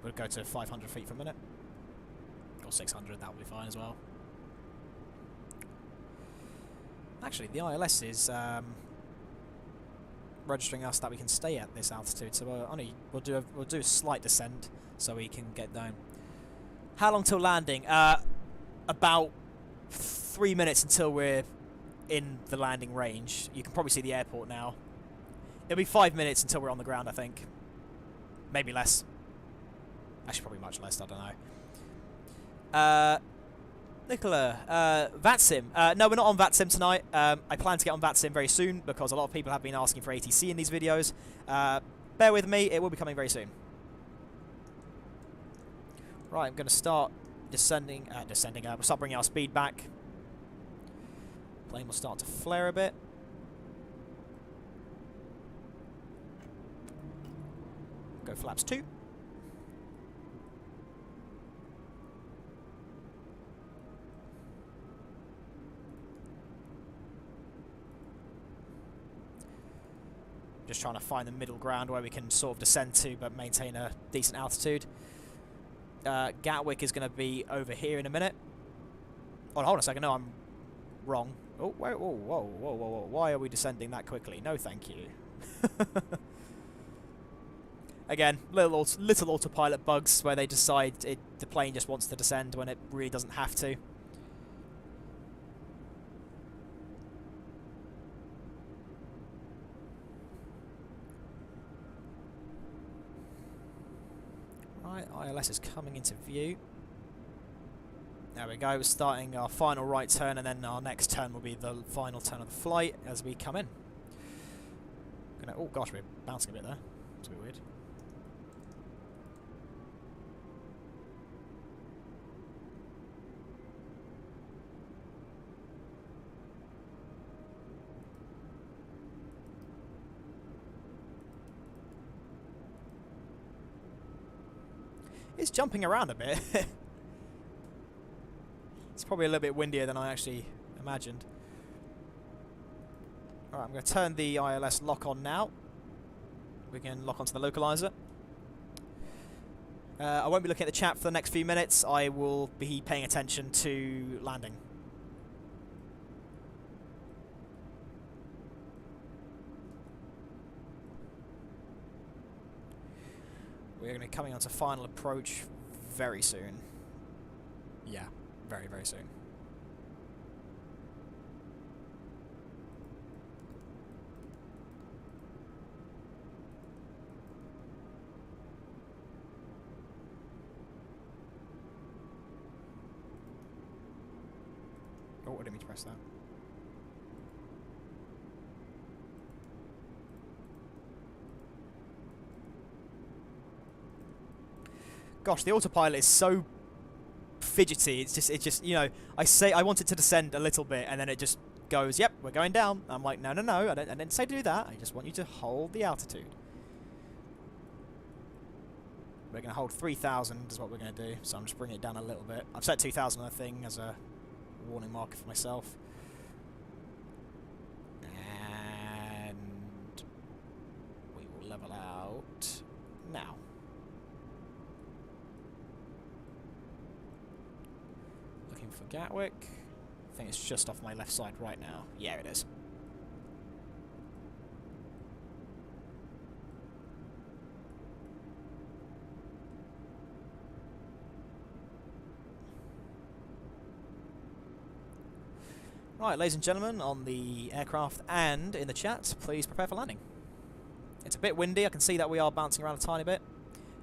S1: We'll go to 500 feet per minute. Or 600, that will be fine as well. Actually, the ILS is registering us that we can stay at this altitude, so we'll do a slight descent so we can get down. How long till landing? About 3 minutes until we're in the landing range. You can probably see the airport now. It'll be 5 minutes until we're on the ground, I think. Maybe less. Actually, probably much less, I don't know. Nicola, VATSIM. No, we're not on VATSIM tonight. I plan to get on VATSIM very soon because a lot of people have been asking for ATC in these videos. Bear with me, it will be coming very soon. Right, I'm going to start descending. We'll start bringing our speed back. Plane will start to flare a bit. Go flaps 2. Just trying to find the middle ground where we can sort of descend to but maintain a decent altitude. Gatwick is going to be over here in a minute. Oh, hold on a second. No, I'm wrong. Oh, whoa, whoa, whoa, whoa, whoa, whoa. Why are we descending that quickly? No, thank you. Again, little autopilot bugs where they decide the plane just wants to descend when it really doesn't have to. Right, ILS is coming into view. There we go, we're starting our final right turn, and then our next turn will be the final turn of the flight as we come in. Oh gosh, we're bouncing a bit there. It's a bit weird. It's jumping around a bit. It's probably a little bit windier than I actually imagined. Alright, I'm going to turn the ILS lock on now. We can lock onto the localizer. I won't be looking at the chat for the next few minutes. I will be paying attention to landing. We're going to be coming onto final approach very soon. Yeah, very, very soon. Oh, I didn't mean to press that. Gosh, the autopilot is so fidgety. It's just, you know, I say I want it to descend a little bit, and then it just goes, "Yep, we're going down." I'm like, no, I didn't say to do that. I just want you to hold the altitude. We're going to hold 3,000 is what we're going to do. So I'm just bringing it down a little bit. I've set 2,000 on the thing as a warning marker for myself. And we will level out now. Looking for Gatwick. I think it's just off my left side right now. Yeah, it is. Right, ladies and gentlemen, on the aircraft and in the chat, please prepare for landing. It's a bit windy. I can see that we are bouncing around a tiny bit.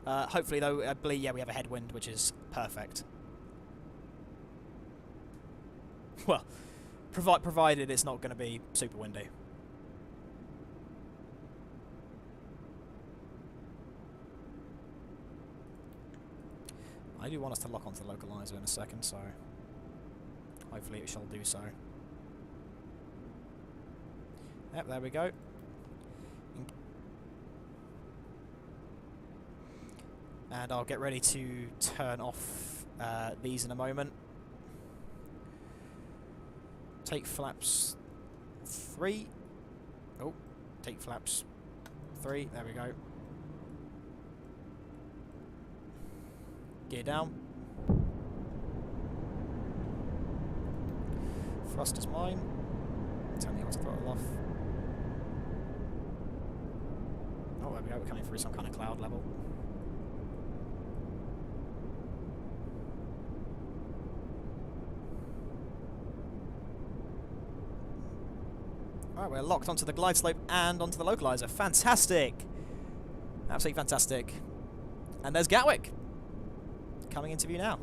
S1: Hopefully, though, I believe, yeah, we have a headwind, which is perfect. Well, provided it's not going to be super windy. I do want us to lock onto the localizer in a second, so hopefully it shall do so. Yep, there we go. And I'll get ready to turn off these in a moment. Take flaps 3. Oh, take flaps 3. There we go. Gear down. Thrust is mine. Tell me how to throttle off. Oh, there we go. We're coming through some kind of cloud level. Alright, we're locked onto the glide slope and onto the localizer. Fantastic! Absolutely fantastic. And there's Gatwick coming into view now.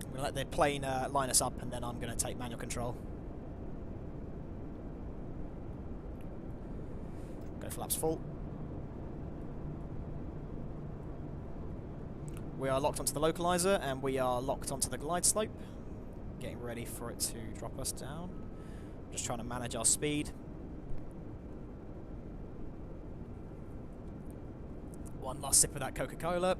S1: I'm going to let the plane line us up, and then I'm going to take manual control. Go flaps full. We are locked onto the localizer, and we are locked onto the glide slope. Getting ready for it to drop us down. Just trying to manage our speed. One last sip of that Coca-Cola.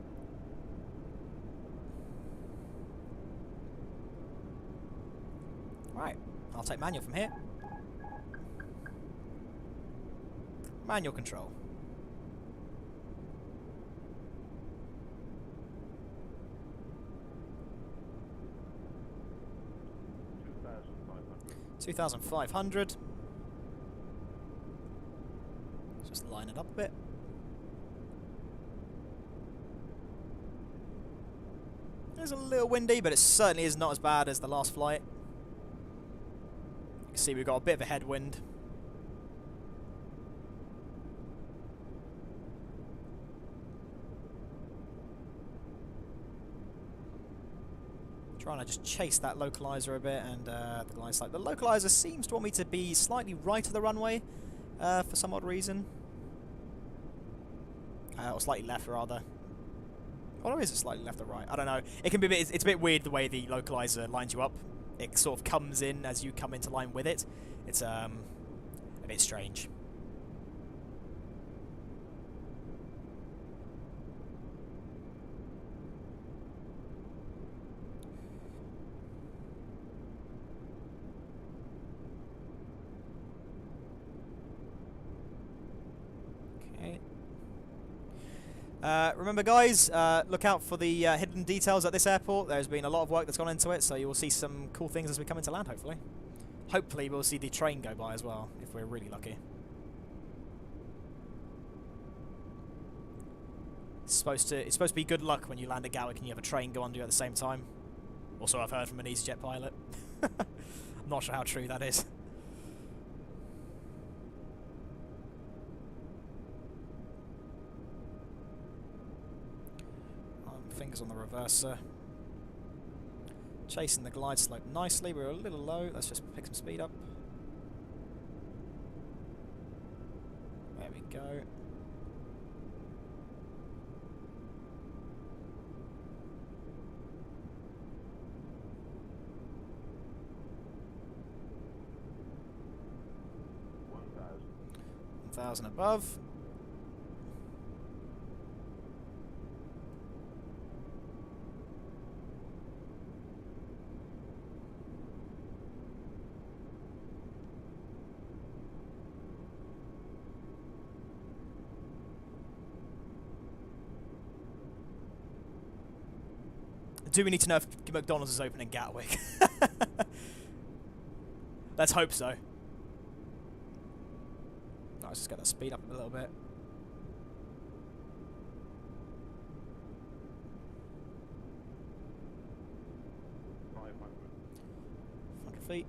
S1: Right, I'll take manual from here. Manual control. $2,500. Just line it up a bit. It's a little windy, but it certainly is not as bad as the last flight. You can see we've got a bit of a headwind. Trying to just chase that localizer a bit, and the glide slope. The localizer seems to want me to be slightly right of the runway for some odd reason. Or slightly left, rather. Or is it slightly left or right? I don't know. It can be. It's a bit weird the way the localizer lines you up. It sort of comes in as you come into line with it. It's a bit strange. Remember, guys, look out for the hidden details at this airport. There's been a lot of work that's gone into it, so you will see some cool things as we come into land, hopefully. Hopefully we'll see the train go by as well, if we're really lucky. It's supposed to be good luck when you land at Gatwick and you have a train go under you at the same time. Also, I've heard from an EasyJet pilot. I'm not sure how true that is. Fingers on the reverser. Chasing the glide slope nicely. We're a little low. Let's just pick some speed up. There we go. $1,000 above. Do we need to know if McDonald's is open in Gatwick? Let's hope so. Alright, let's just get that speed up a little bit. Feet.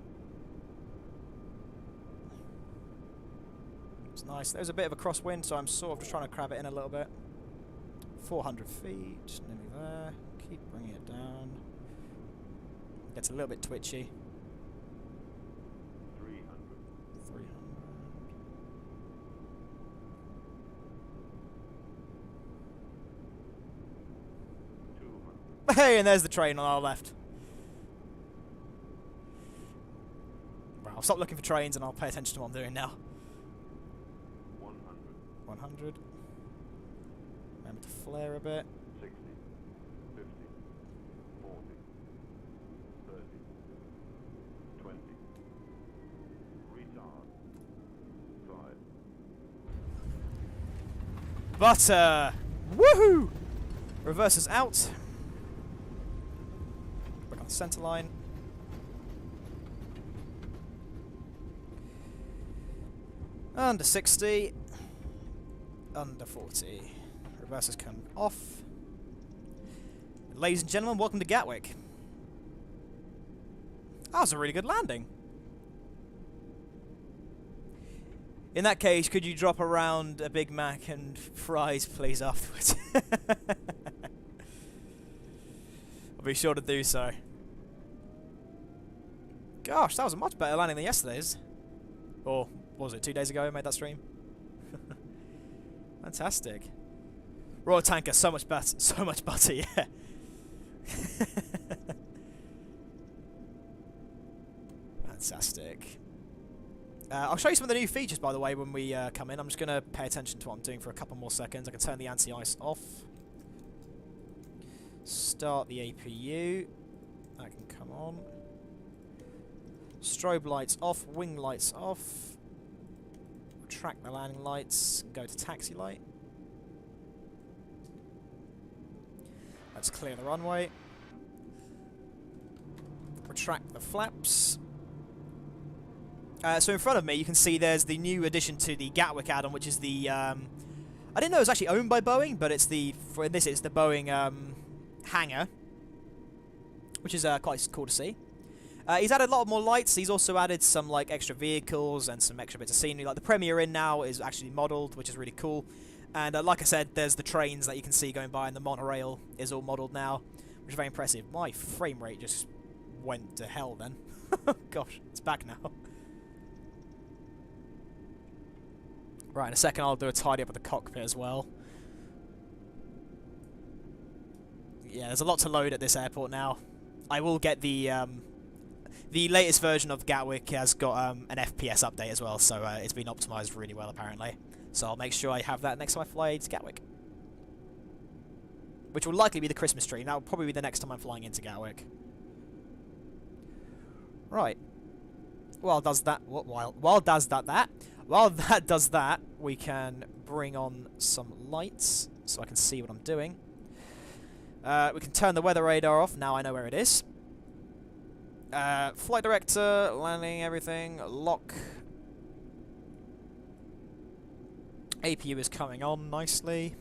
S1: It's nice. There's a bit of a crosswind, so I'm sort of just trying to crab it in a little bit. 400 feet, nearly there. Keep bringing it down. Gets a little bit twitchy.
S5: 300.
S1: 300. Hey, and there's the train on our left. I'll stop looking for trains and I'll pay attention to what I'm doing now.
S5: 100.
S1: 100. Remember to flare a bit.
S5: 60. 50. 40. 30. 20. Retard. 5.
S1: Butter! Woohoo! Reverses out. Back on the centre line. Under 60. Under 40. Reverses come off. Ladies and gentlemen, welcome to Gatwick. That was a really good landing. In that case, could you drop around a Big Mac and fries, please, afterwards? I'll be sure to do so. Gosh, that was a much better landing than yesterday's. Or what was it, 2 days ago I made that stream? Fantastic. Royal Tanker, so much butter, yeah. Fantastic. I'll show you some of the new features, by the way, when we come in. I'm just going to pay attention to what I'm doing for a couple more seconds. I can turn the anti-ice off. Start the APU. That can come on. Strobe lights off, wing lights off. Retract the landing lights, go to taxi light. Let's clear the runway. Retract the flaps. So in front of me you can see there's the new addition to the Gatwick add-on, which is the I didn't know it was actually owned by Boeing, but it's the it's the Boeing hangar, which is quite cool to see. He's added a lot more lights. He's also added some like extra vehicles and some extra bits of scenery. Like the Premier Inn now is actually modelled, which is really cool. And like I said, there's the trains that you can see going by, and the monorail is all modelled now, which is very impressive. My frame rate just went to hell then. Gosh, it's back now. Right, in a second I'll do a tidy up of the cockpit as well. Yeah, there's a lot to load at this airport now. I will get the latest version of Gatwick has got an FPS update as well, so it's been optimised really well apparently. So I'll make sure I have that next time I fly to Gatwick. Which will likely be the Christmas stream. That will probably be the next time I'm flying into Gatwick. Right. While that does that, we can bring on some lights so I can see what I'm doing. We can turn the weather radar off. Now I know where it is. Flight director, landing, everything, lock. APU is coming on nicely.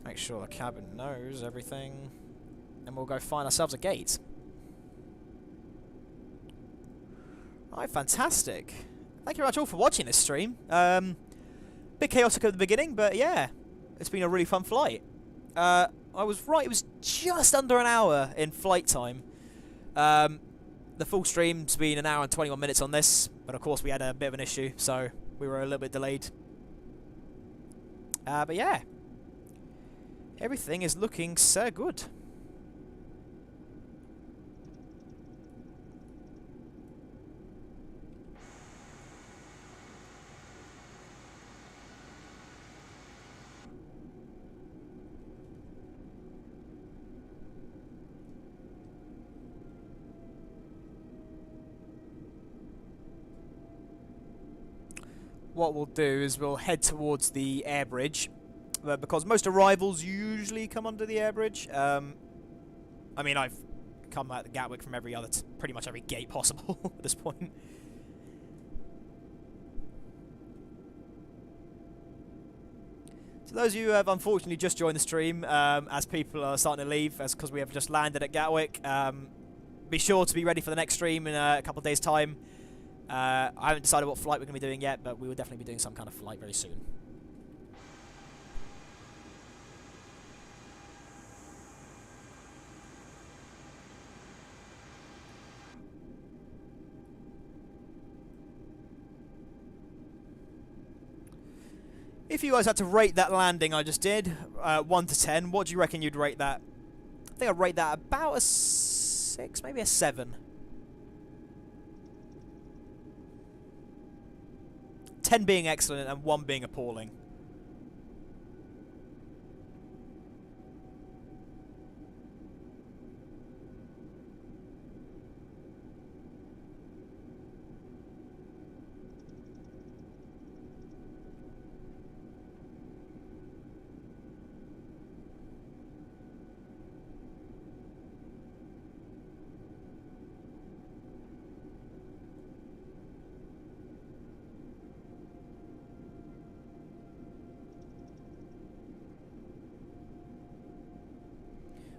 S1: Make sure the cabin knows everything. And we'll go find ourselves a gate. Alright, fantastic. Thank you very much all for watching this stream. Bit chaotic at the beginning, but yeah, it's been a really fun flight. I was right, it was just under an hour in flight time. The full stream's been an hour and 21 minutes on this, but of course we had a bit of an issue, so we were a little bit delayed. But yeah, everything is looking so good. What we'll do is we'll head towards the air bridge, because most arrivals usually come under the air bridge. I mean, I've come out of Gatwick from pretty much every gate possible at this point. So those of you who have unfortunately just joined the stream, as people are starting to leave, as because we have just landed at Gatwick, be sure to be ready for the next stream in a couple of days' time. I haven't decided what flight we're going to be doing yet, but we will definitely be doing some kind of flight very soon. If you guys had to rate that landing I just did, 1 to 10, what do you reckon you'd rate that? I think I'd rate that about a 6, maybe a 7. 10 being excellent and 1 being appalling.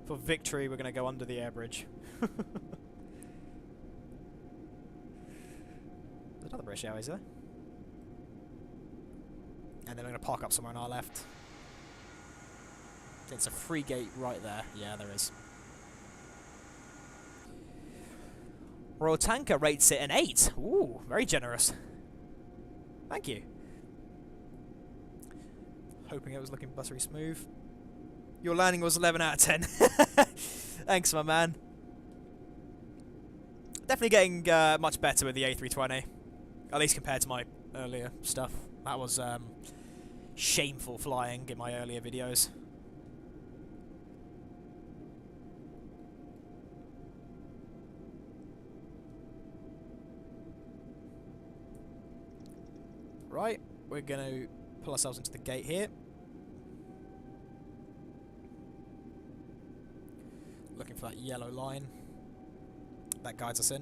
S1: For victory, we're going to go under the air bridge. There's another British Airways there. And then we're going to park up somewhere on our left. It's a free gate right there. Yeah, there is. Royal Tanker rates it an 8. Ooh, very generous. Thank you. Hoping it was looking buttery smooth. Your landing was 11 out of 10. Thanks, my man. Definitely getting much better with the A320. At least compared to my earlier stuff. That was shameful flying in my earlier videos. Right, we're going to pull ourselves into the gate here. Looking for that yellow line that guides us in.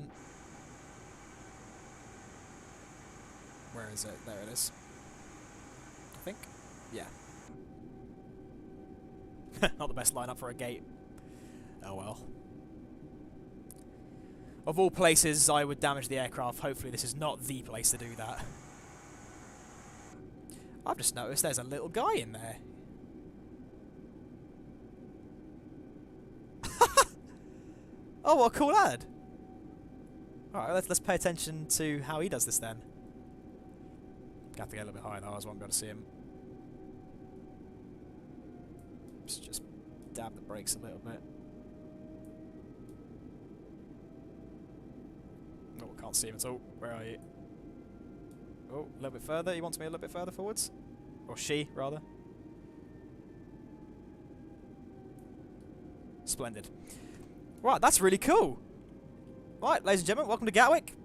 S1: Where is it? There it is. I think. Yeah. Not the best lineup for a gate. Oh well. Of all places I would damage the aircraft, hopefully this is not the place to do that. I've just noticed there's a little guy in there. Oh, what a cool lad! Alright, let's pay attention to how he does this then. Got to get a little bit higher though, otherwise I won't be able to see him. Just dab the brakes a little bit. Oh, I can't see him at all. Where are you? Oh, a little bit further. He wants me a little bit further forwards. Or she, rather. Splendid. Right, that's really cool. Right, ladies and gentlemen, welcome to Gatwick.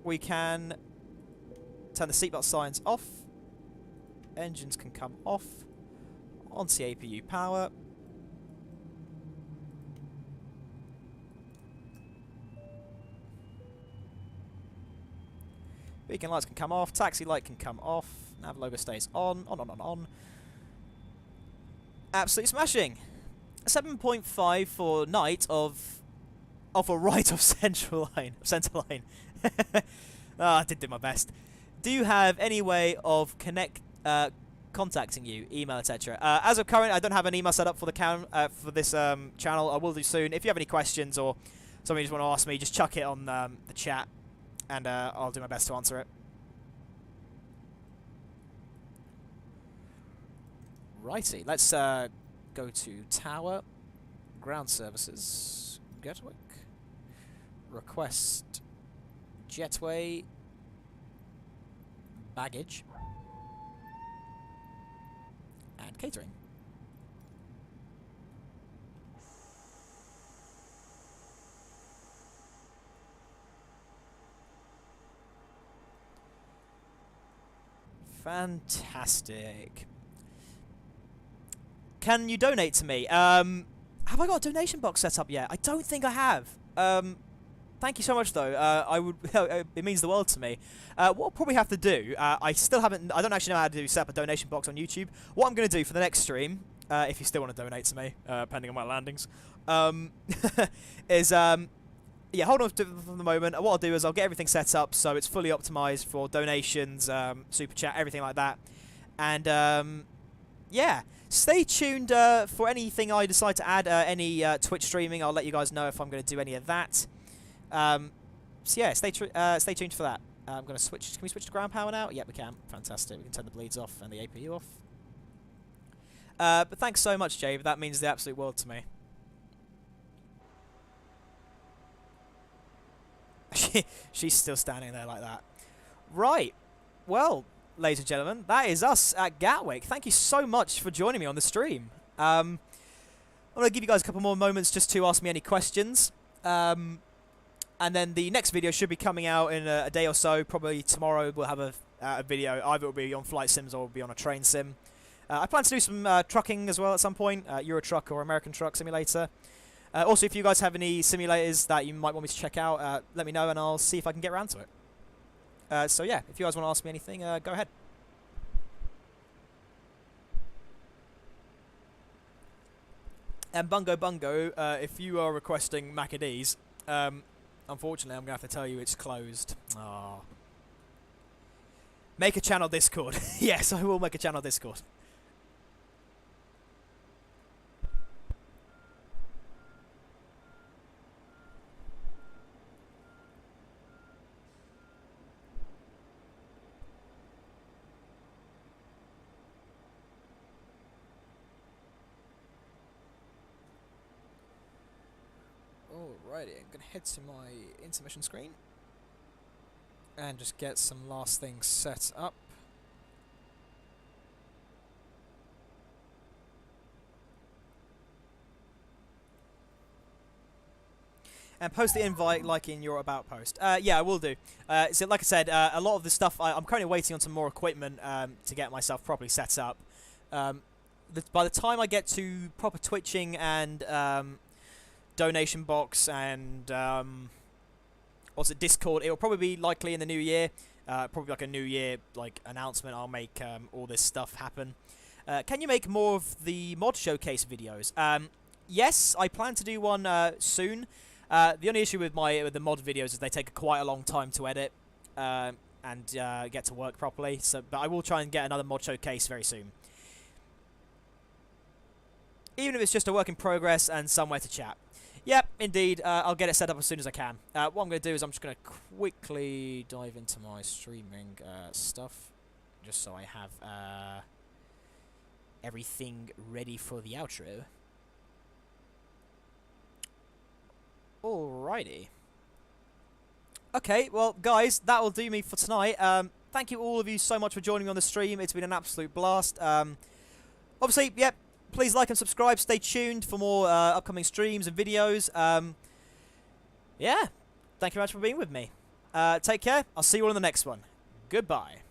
S1: We can turn the seatbelt signs off. Engines can come off. Onto APU power. Beacon lights can come off. Taxi light can come off. Nav logo stays on. On. Absolutely smashing. 7.5 for night of a right of centre line. I did do my best. Do you have any way of contacting you, email, etc.? As of current, I don't have an email set up for the for this channel. I will do soon. If you have any questions or something you just want to ask me, just chuck it on the chat, and I'll do my best to answer it. Righty, let's go to Tower, Ground Services, Gatwick, Request, Jetway, Baggage, and Catering. Fantastic. Can you donate to me? Have I got a donation box set up yet? I don't think I have. Thank you so much, though. I would. It means the world to me. What I'll probably have to do. I still haven't. I don't actually know how to set up a donation box on YouTube. What I'm going to do for the next stream, if you still want to donate to me, depending on my landings, is yeah, hold on for the moment. What I'll do is I'll get everything set up so it's fully optimized for donations, super chat, everything like that, and yeah. Stay tuned for anything I decide to add. Any Twitch streaming, I'll let you guys know if I'm going to do any of that. So yeah, stay tuned for that. I'm going to switch. Can we switch to ground power now? Yep, we can. Fantastic. We can turn the bleeds off and the APU off. But thanks so much, Jay. That means the absolute world to me. She's still standing there like that. Right. Well, ladies and gentlemen, that is us at Gatwick. Thank you so much for joining me on the stream. I'm going to give you guys a couple more moments just to ask me any questions. And then the next video should be coming out in a day or so. Probably tomorrow we'll have a video. Either it will be on flight sims or it will be on a train sim. I plan to do some trucking as well at some point. Euro Truck or American Truck Simulator. Also, if you guys have any simulators that you might want me to check out, let me know and I'll see if I can get around to it. So yeah, if you guys want to ask me anything, go ahead. And Bungo, if you are requesting Macadese, unfortunately I'm going to have to tell you it's closed. Aww. Make a channel Discord. Yes, I will make a channel Discord. Alrighty, I'm going to head to my intermission screen and just get some last things set up. And post the invite like in your about post. Yeah, I will do. So like I said, a lot of the stuff, I'm currently waiting on some more equipment to get myself properly set up. By the time I get to proper twitching and donation box and what's it, Discord, it will probably be likely in the new year. Probably like a new year like announcement. I'll make all this stuff happen. Can you make more of the mod showcase videos? Yes, I plan to do one soon. The only issue with the mod videos is they take quite a long time to edit and get to work properly. But I will try and get another mod showcase very soon. Even if it's just a work in progress and somewhere to chat. Yep, indeed. I'll get it set up as soon as I can. What I'm going to do is I'm just going to quickly dive into my streaming stuff, just so I have everything ready for the outro. Alrighty. Okay, well, guys, that will do me for tonight. Thank you all of you so much for joining me on the stream. It's been an absolute blast. Obviously, yep. Please like and subscribe. Stay tuned for more upcoming streams and videos. Yeah. Thank you very much for being with me. Take care. I'll see you all in the next one. Goodbye.